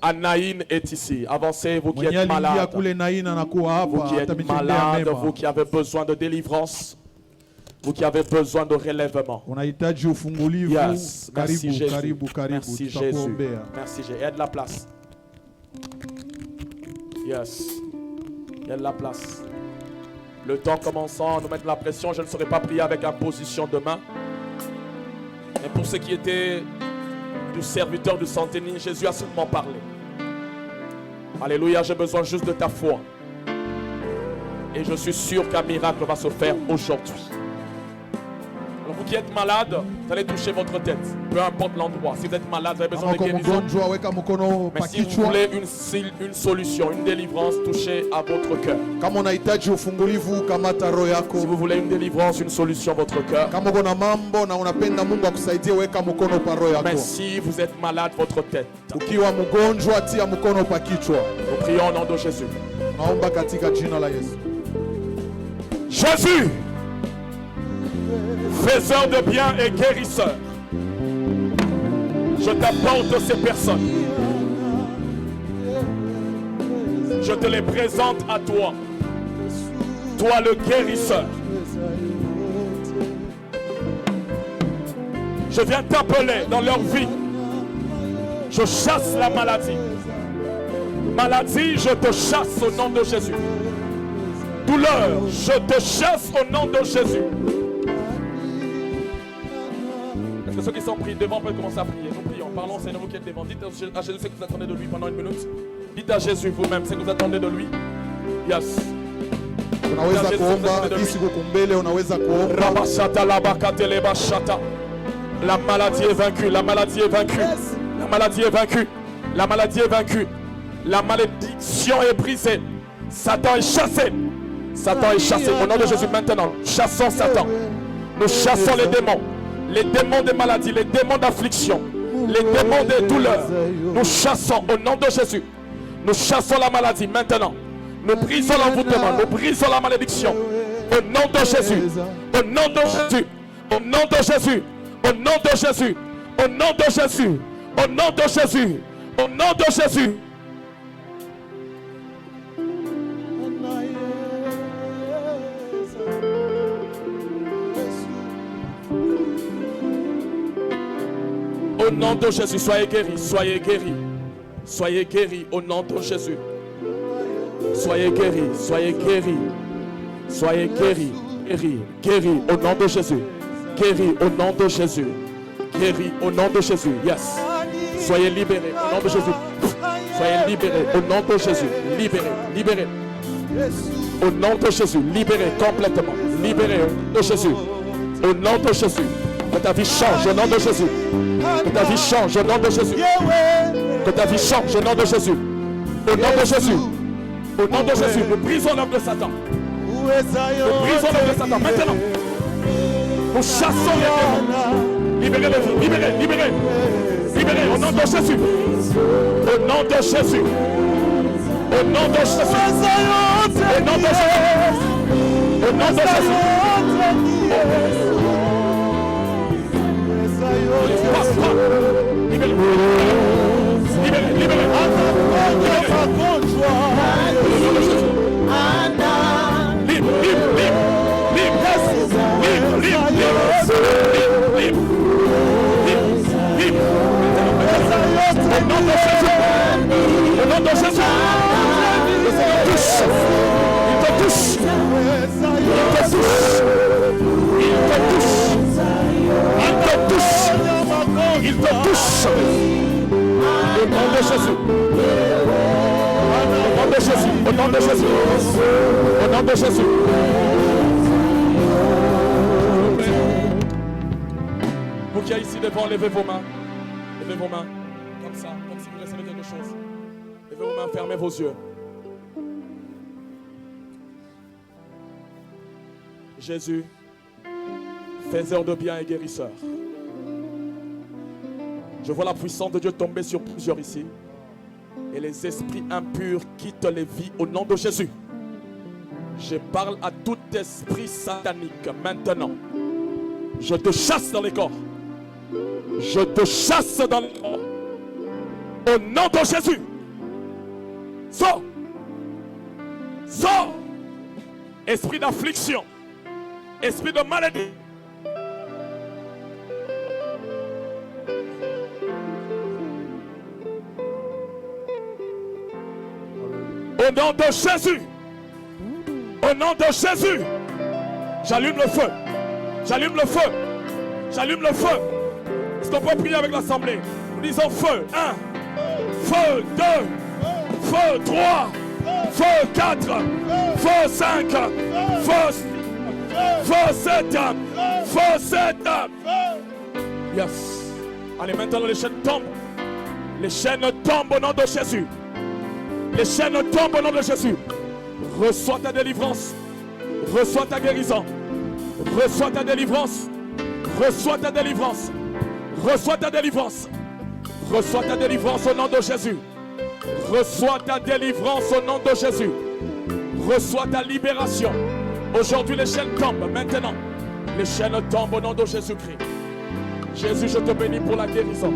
à Naïn est ici. Avancez, vous qui êtes malades. Vous qui êtes malades, vous qui avez besoin de délivrance. Vous qui avez besoin de relèvement. Yes. Merci Jésus. Merci Jésus. Merci Jésus. Il y a de la place. Yes. Il y a de la place. Le temps commençant, nous mettre la pression. Je ne saurais pas prier avec imposition de main. Mais pour ce qui était du serviteur du centenier, Jésus a seulement parlé. Alléluia, j'ai besoin juste de ta foi. Et je suis sûr qu'un miracle va se faire aujourd'hui. Alors vous qui êtes malade, vous allez toucher votre tête. Peu importe l'endroit. Si vous êtes malade, vous avez besoin de guérison. Mais si vous voulez une solution, une délivrance, touchez à votre cœur. Si vous voulez une délivrance, une solution à votre cœur. Mais si vous êtes malade, votre tête. Nous prions au nom de Jésus. Jésus, faiseur de bien et guérisseur, je t'apporte ces personnes. Je te les présente à toi. Toi le guérisseur. Je viens t'appeler dans leur vie. Je chasse la maladie. Maladie, je te chasse au nom de Jésus. Douleur, je te chasse au nom de Jésus. Est-ce que ceux qui sont pris devant peuvent commencer à prier? Nous prions, parlons, Seigneur, vous qui êtes devant. Dites à Jésus ce que vous attendez de lui pendant une minute. Dites à Jésus vous-même ce que vous attendez de lui. Yes. Unaweza kuomba isi kukumbele, unaweza kuomba. Rabashata labakate lebashata. La maladie est vaincue, la maladie est vaincue. La maladie est vaincue. La maladie est vaincue. La malédiction est brisée. Satan est chassé. Satan est chassé. Au nom de Jésus maintenant, chassons Satan. Nous chassons les démons. Les démons de maladie, les démons d'affliction, les démons de douleur. Nous chassons au nom de Jésus. Nous chassons la maladie maintenant. Nous brisons l'envoûtement, nous brisons la malédiction. Au nom de Jésus. Au nom de Jésus. Au nom de Jésus. Au nom de Jésus. Au nom de Jésus. Au nom de Jésus. Au nom de Jésus. Au nom de Jésus, soyez guéris, soyez guéris. Soyez guéris au nom de Jésus. Soyez guéris, soyez guéris. Soyez guéris, guéris, guéris au nom de Jésus. Guéris au nom de Jésus. Guéris au nom de Jésus. Yes. Soyez libérés au nom de Jésus. Soyez libérés au nom de Jésus. Libérés, libérés. Au nom de Jésus, libérés complètement. Libérés au nom de Jésus. Au nom de Jésus. Que ta vie change au nom de Jésus. Que ta vie change au nom de Jésus. Que ta vie change au nom de Jésus. Au nom de Jésus. Au nom de Jésus. Nous brisons l'œuvre de Satan. Nous brisons l'œuvre de Satan. Maintenant. Nous chassons les démons. Libérez les vies. Libérez, libérez. Libérez au nom de Jésus. Au nom de Jésus. Au nom de Jésus. Au nom de Jésus. Au nom de Jésus. Il te touche. Au nom de Jésus. Au nom de Jésus. Au nom de Jésus. Au nom de Jésus. Vous qui êtes ici devant, levez vos mains. Levez vos mains. Comme ça. Comme si vous recevez quelque chose. Levez vos mains, fermez vos yeux. Jésus, faiseur de bien et guérisseur. Je vois la puissance de Dieu tomber sur plusieurs ici. Et les esprits impurs quittent les vies au nom de Jésus. Je parle à tout esprit satanique maintenant. Je te chasse dans les corps. Je te chasse dans les corps. Au nom de Jésus. Sors. Sors. Esprit d'affliction. Esprit de maladie. Au nom de Jésus. Au nom de Jésus. J'allume le feu. J'allume le feu. J'allume le feu. Est-ce qu'on peut prier avec l'assemblée? Nous disons feu 1, feu 2, feu 3, feu 4, feu 5, feu 7, feu 7. Yes. Allez, maintenant les chaînes tombent. Les chaînes tombent au nom de Jésus. Les chaînes tombent au nom de Jésus. Reçois ta délivrance. Reçois ta guérison. Reçois ta délivrance. Reçois ta délivrance. Reçois ta délivrance. Reçois ta délivrance au nom de Jésus. Reçois ta délivrance au nom de Jésus. Reçois ta libération. Aujourd'hui, les chaînes tombent. Maintenant, les chaînes tombent au nom de Jésus-Christ. Jésus, je te bénis pour la guérison.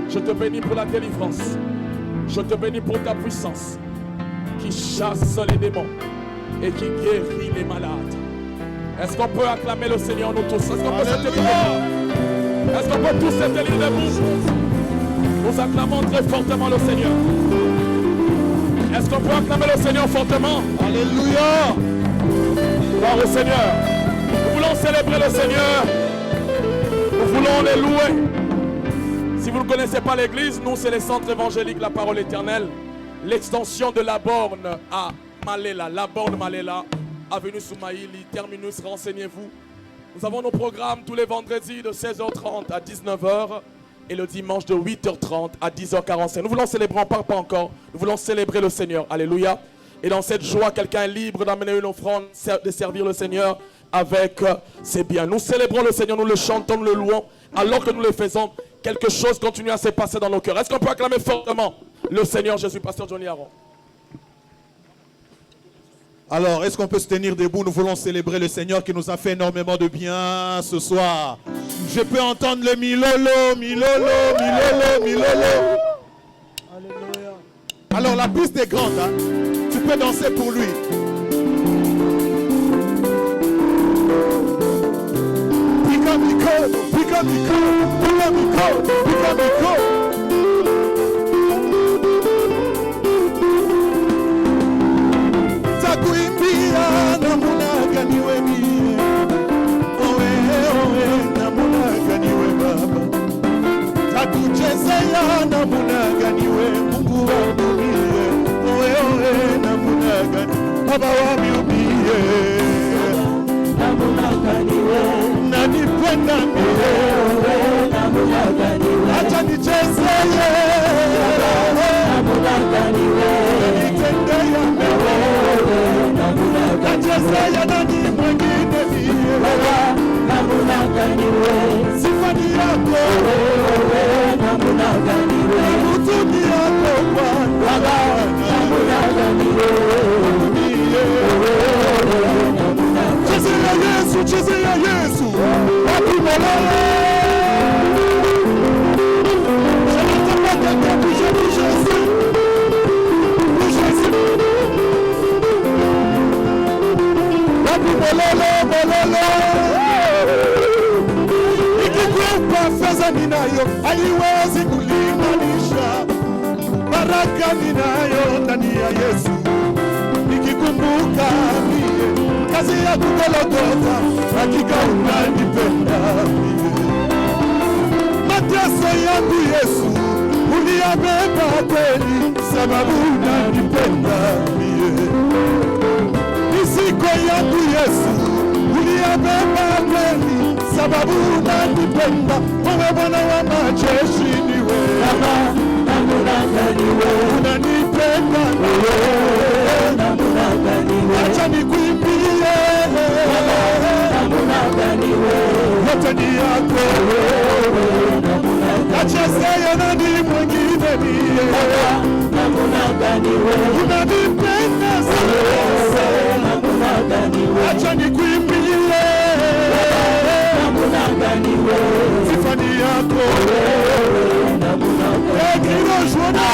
Je te bénis pour la délivrance. Je te bénis pour ta puissance qui chasse les démons et qui guérit les malades. Est-ce qu'on peut acclamer le Seigneur, nous tous? Est-ce qu'on peut se tenir debout? Est-ce qu'on peut tous se tenir debout? Nous acclamons très fortement le Seigneur. Est-ce qu'on peut acclamer le Seigneur fortement? Alléluia! Gloire au Seigneur. Nous voulons célébrer le Seigneur. Nous voulons les louer. Si vous ne connaissez pas l'église, nous c'est les centres évangéliques La Parole Éternelle, l'extension de la borne à Malela, la borne Malela, avenue Soumaïli, terminus, renseignez-vous. Nous avons nos programmes tous les vendredis de 16h30 à 19h et le dimanche de 8h30 à 10h45. Nous voulons célébrer, on ne part pas encore, nous voulons célébrer le Seigneur, alléluia. Et dans cette joie, quelqu'un est libre d'amener une offrande, de servir le Seigneur avec ses biens. Nous célébrons le Seigneur, nous le chantons, nous le louons, alors que nous le faisons. Quelque chose continue à se passer dans nos cœurs. Est-ce qu'on peut acclamer fortement le Seigneur Jésus, pasteur Johnny Aaron? Alors, est-ce qu'on peut se tenir debout? Nous voulons célébrer le Seigneur qui nous a fait énormément de bien ce soir. Je peux entendre le milolo, milolo, milolo, milolo. Alléluia. Alors, la piste est grande, hein? Tu peux danser pour lui. Takuimbia namuna gani we mie, owe namuna gani we baba. Takuchezea namuna gani we Mungu wangu mie, owe namuna gani baba wa miumie. Namuna gani we nanipenda mie, namuna gani we acha nichezeye, namuna gani we nitendea mewe, nachezea nani mwengine mie, namuna gani we sifani yako, namuna gani we utuni yako Bwana, namuna gani we chezea Yesu, chezea Yesu, wapi melele ninayo haiwezi kulinganisha baraka ninayo ndani ya Yesu. Nikikumbuka mie kazi ya Golgotha, hakika unanipenda mie. Mateso yangu Yesu uliyabeba kweli, sababu unanipenda mie. Misiko yangu Yesu uliyabeba kweli, sababu unanipenda. Wewe Bwana wa majeshi niwe unanipenda acha nikuimbie yote ni yako, achezeye nani mwingine mie, unanipenda sana, acha nikuimbie sifa ni yako. Ekiro jona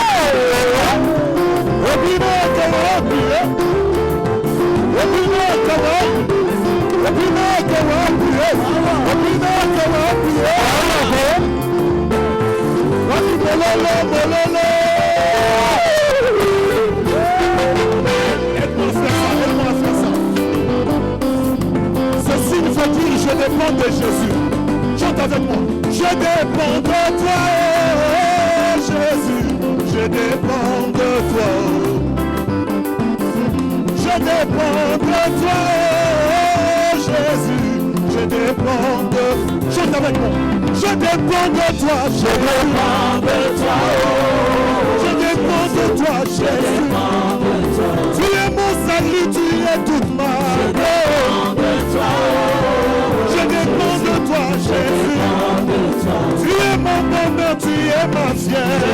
opinaka wapi, opinaka wapi, opinaka wapi, opinaka wapi, wapi mololo mololo. Aide-moi à faire ça. Ceci veut dire je dépends de Jésus. Chante avec moi. Je dépends de toi, oh Jésus. Je dépends de toi. Je dépends de toi, oh Jésus. Je dépends de... Chante avec moi. Je dépends de toi, je dépends de toi, oh. Je dépends de toi, Jésus. Tu es mon salut, tu es toute ma vie. Je dépends de toi, Jésus. Tu es mon bonheur, tu es ma fierté.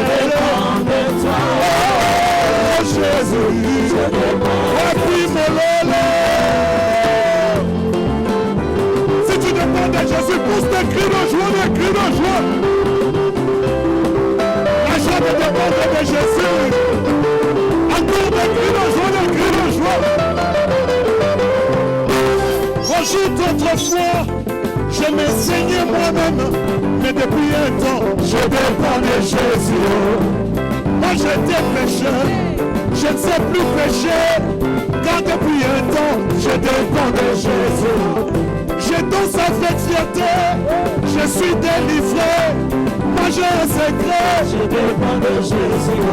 Oh Jésus, appuie mon lolo. Si tu dépends de Jésus, pousse des cris de joie, des cris de joie. La joie de dépendre de Jésus. Encore des cris de joie, des cris de joie. Rajoute autrefois, je m'enseignais moi-même, mais depuis un temps, je dépends de Jésus. Moi j'étais pécheur, je ne sais plus pécher, car depuis un temps, je dépends de Jésus. Je danse avec fierté, je suis délivré, moi j'ai un secret, je dépends de Jésus.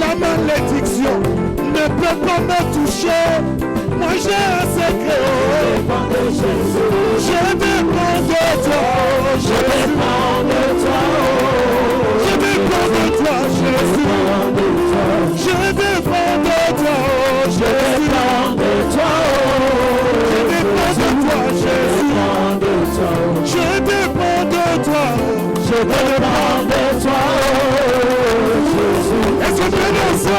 La malédiction ne peut pas me toucher. Moi j'ai un secret, je dépends de Jésus. Je dépends de toi, je dépends de toi. Je dépends de toi, Jésus. Je dépends de toi, je dépends de toi. Je dépends de toi, Jésus. Je dépends de toi, je dépends de toi, Jésus. Est-ce que tu es dans ça?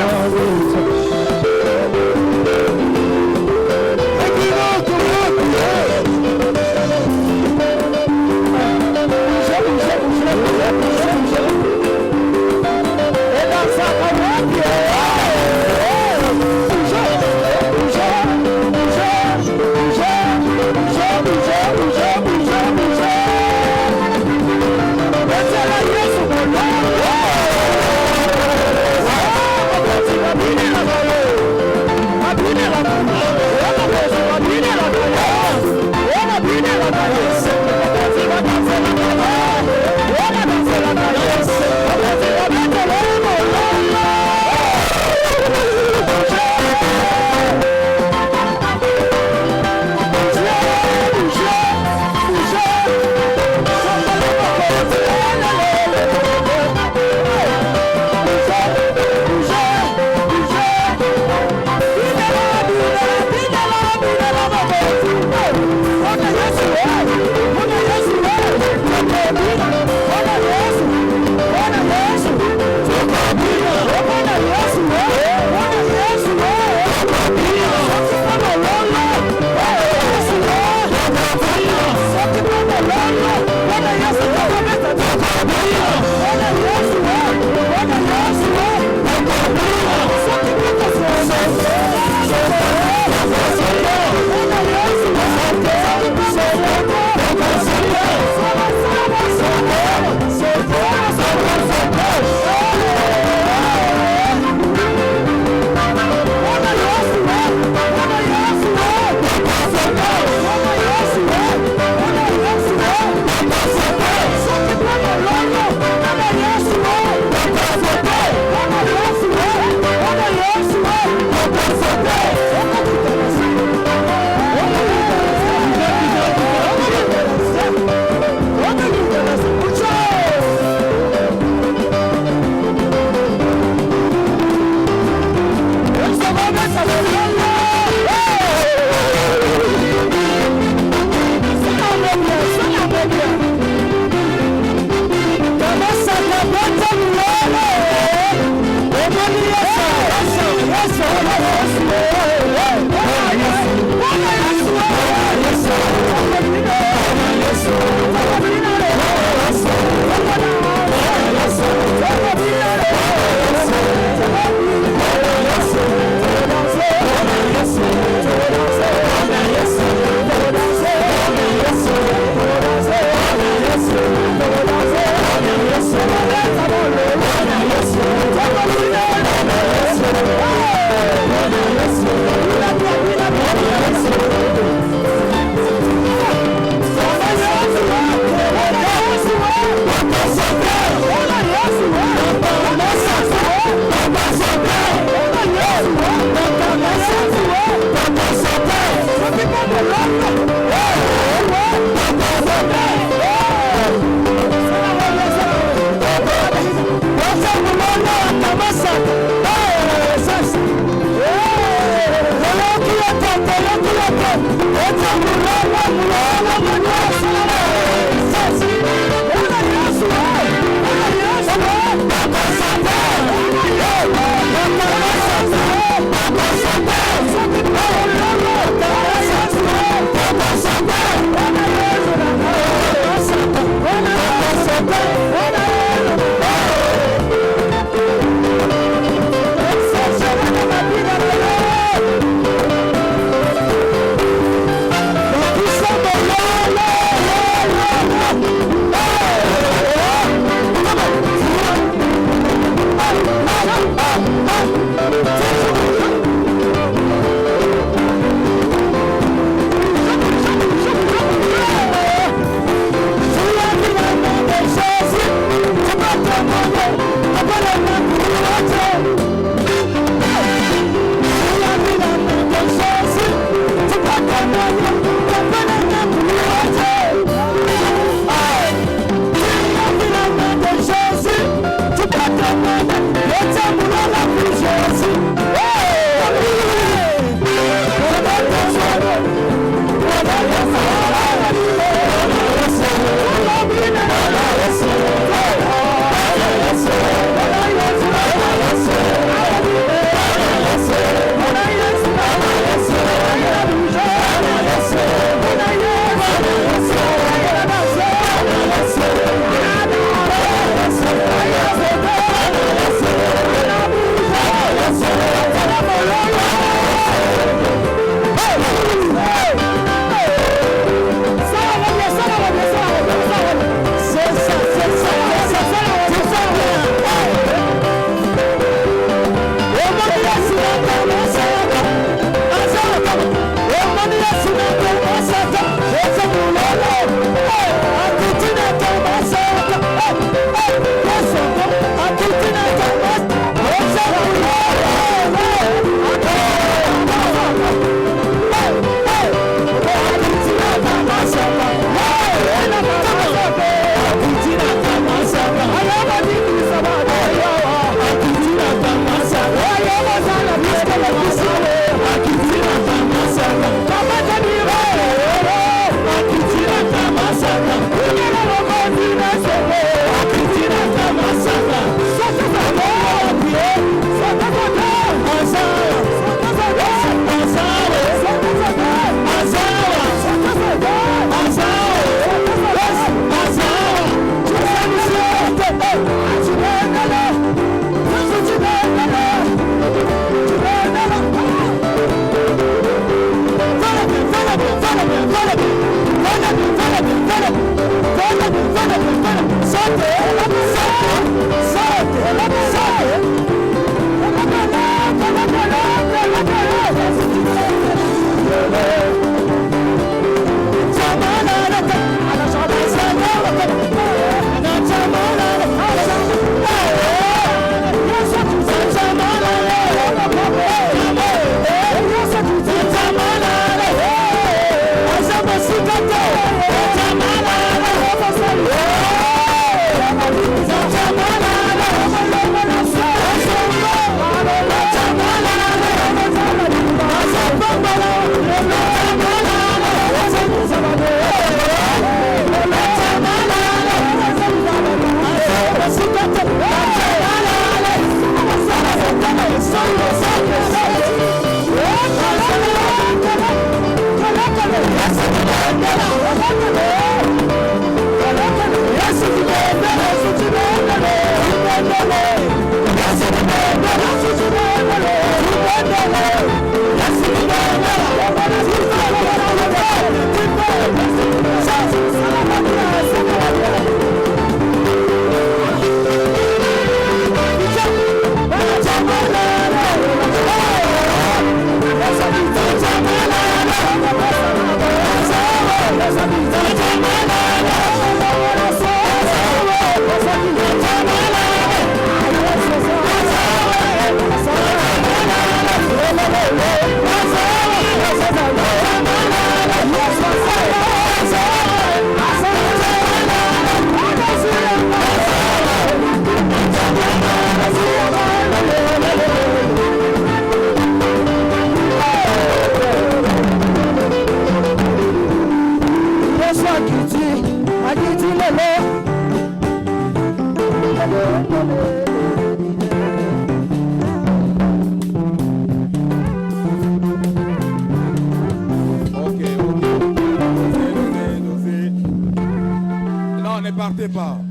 Yes,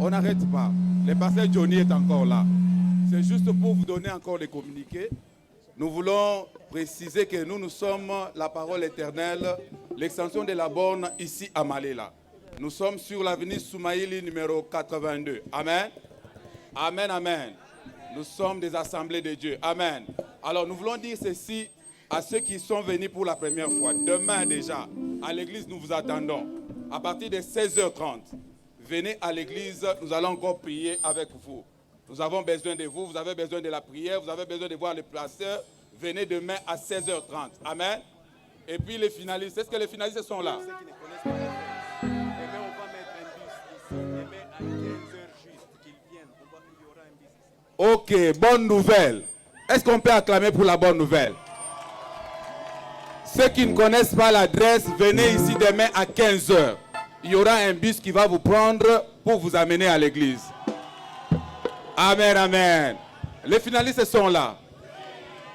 On n'arrête pas. Le pasteur Johnny est encore là. C'est juste pour vous donner encore les communiqués. Nous voulons préciser que nous sommes la parole éternelle, l'extension de la borne ici à Malela. Nous sommes sur l'avenue Soumaïli numéro 82. Amen. Amen, amen. Nous sommes des assemblées de Dieu. Amen. Alors nous voulons dire ceci à ceux qui sont venus pour la première fois. Demain déjà, à l'église, nous vous attendons. À partir de 16h30. Venez à l'église, nous allons encore prier avec vous. Nous avons besoin de vous, vous avez besoin de la prière, vous avez besoin de voir les pasteurs. Venez demain à 16h30. Amen. Et puis les finalistes, est-ce que les finalistes sont là? Ceux qui ne connaissent pas la fête. Et bien on va mettre un bus ici. Et bien à 15h juste qu'ils viennent, il y aura un bus ici. Ok, bonne nouvelle. Est-ce qu'on peut acclamer pour la bonne nouvelle? Ceux qui ne connaissent pas l'adresse, venez ici demain à 15h. Il y aura un bus qui va vous prendre pour vous amener à l'église. Amen, amen. Les finalistes sont là.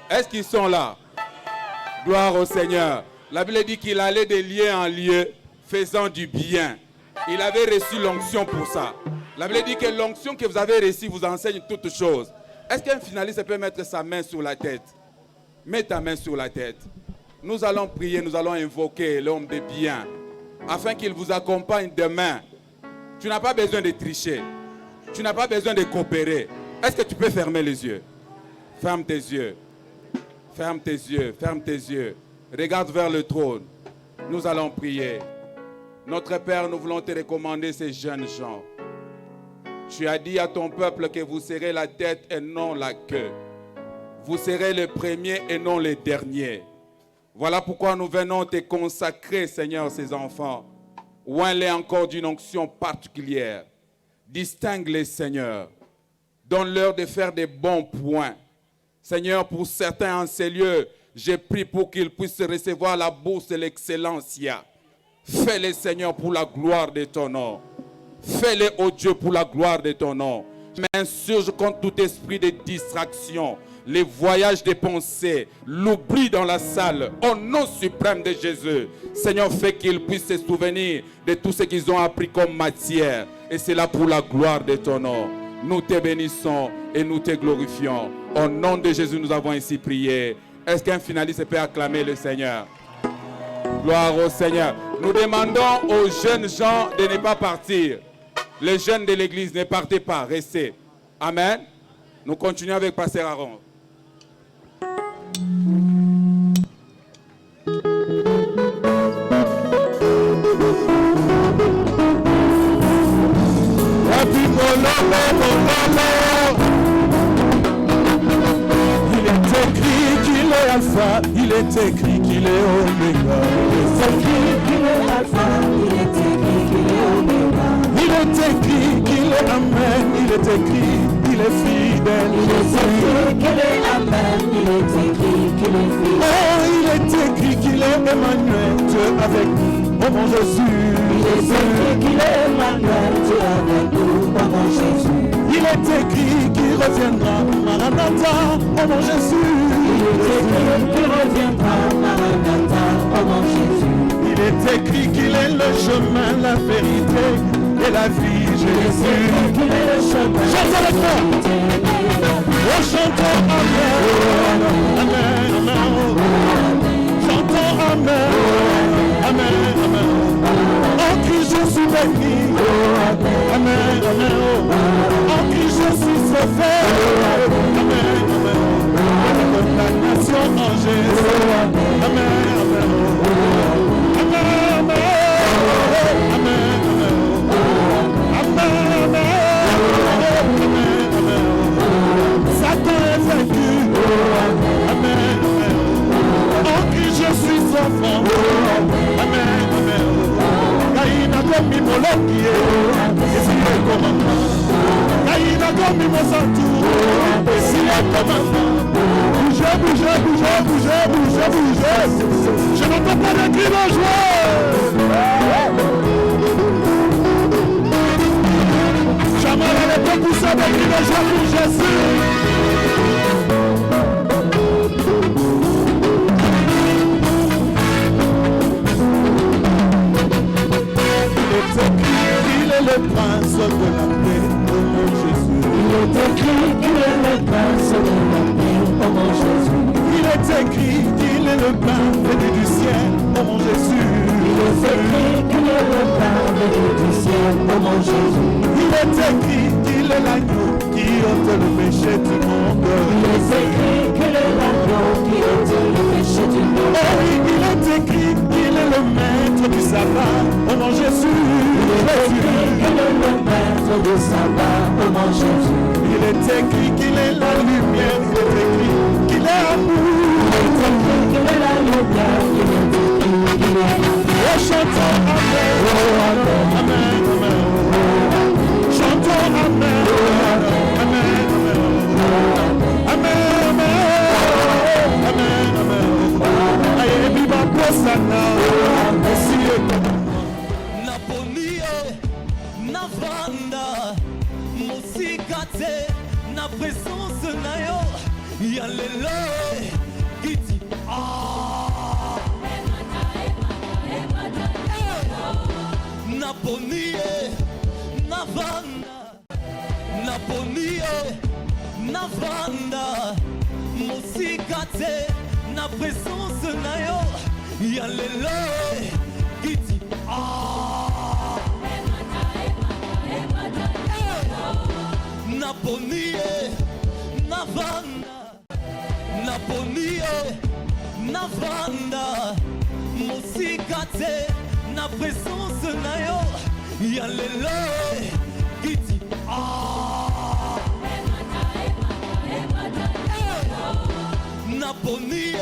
Est-ce qu'ils sont là? Gloire au Seigneur. La Bible dit qu'il allait de lieu en lieu, faisant du bien. Il avait reçu l'onction pour ça. La Bible dit que l'onction que vous avez reçue vous enseigne toutes choses. Est-ce qu'un finaliste peut mettre sa main sur la tête? Mets ta main sur la tête. Nous allons prier, nous allons invoquer l'homme de bien, afin qu'il vous accompagne demain. Tu n'as pas besoin de tricher. Tu n'as pas besoin de coopérer. Est-ce que tu peux fermer les yeux? Ferme tes yeux. Ferme tes yeux. Ferme tes yeux. Regarde vers le trône. Nous allons prier. Notre Père, nous voulons te recommander ces jeunes gens. Tu as dit à ton peuple que vous serez la tête et non la queue. Vous serez les premiers et non les derniers. Voilà pourquoi nous venons te consacrer, Seigneur, ces enfants. Oins-les encore d'une onction particulière. Distingue-les, Seigneur. Donne-leur de faire des bons points. Seigneur, pour certains en ces lieux, j'ai prié pour qu'ils puissent recevoir la bourse de l'excellencia. Fais-les, Seigneur, pour la gloire de ton nom. Fais-les, ô Dieu, pour la gloire de ton nom. Je m'insurge contre tout esprit de distraction, les voyages des pensées, l'oubli dans la salle, au nom suprême de Jésus. Seigneur, fais qu'ils puissent se souvenir de tout ce qu'ils ont appris comme matière. Et c'est là pour la gloire de ton nom. Nous te bénissons et nous te glorifions. Au nom de Jésus, nous avons ainsi prié. Est-ce qu'un finaliste peut acclamer le Seigneur? Gloire au Seigneur. Nous demandons aux jeunes gens de ne pas partir. Les jeunes de l'église, ne partez pas, restez. Amen. Nous continuons avec Pasteur Aaron. Il est écrit qu'il est Alpha, il est écrit qu'il est Oméga. Il est écrit qu'il est Alpha, il est écrit qu'il est Oméga. Il est écrit qu'il est Amen, il est écrit qu'il est fidèle. Il est écrit qu'il est Amen, il est écrit qu'il est fidèle. Oh, il est écrit qu'il est Emmanuel, Dieu avec nous, oh mon Jésus. Il est écrit qu'il est Emmanuel, Dieu avec nous, oh mon Jésus. Il est écrit qu'il reviendra, Maranatha, oh mon Jésus. Il est écrit qu'il reviendra, Maranatha, oh mon Jésus. Il est écrit qu'il est le chemin, la vérité et la vie, Jésus. Il est écrit qu'il est le chemin. Chantons avec moi. Oh, chantons Amen. Amen, Amen. Chantons Amen. Amen, Amen. En Christ je suis béni. Amen, Amen. En Christ je suis sauvé. Amen, Amen. La nation en Jésus. Amen, Amen. Amen, Amen. Amen, Amen. Amen, Amen. Satan est vaincu. Amen, Amen. En Christ je suis enfant. Amen, Amen. Caïn a commis mon loquier, et s'il est commandement. Caïn a commis mon santour, et s'il est commandement. Bougez, bougez, bougez, bougez, bougez, bougez. Je n'entends pas de cris de joie. Jamais elle n'allait pas pousser des cris de joie pour Jésus. Il est le prince de la paix, oh mon Jésus. Il est écrit qu'il est le prince de la paix, oh mon Jésus. Il est écrit qu'il est le pain venu du ciel, oh mon Jésus. Il est écrit qu'il est le pain venu du ciel, oh mon Jésus. Il est écrit qu'il est l'agneau qui ôte le péché du monde. Il est écrit qu'il est l'agneau qui ôte le péché du monde. Oh oui, il est écrit qu'il est le maître du sabbat, oh mon Jésus. Il est écrit qu'il est le maître du sabbat, oh mon Jésus. Il est écrit qu'il est la lumière, il est écrit qu'il est amour. Il est écrit qu'il est la lumière, il est écrit qu'il est amour. Oh, chantons Amen, oh, Amen, Amen, Amen. Chantons Amen, Amen, Amen. ya lelo kiti naponi navanda naponi navanda mosika te na présence na yo ya lelo kiti naponi navanda naponi navanda mosika te na présence na yo ya lelo kiti naponi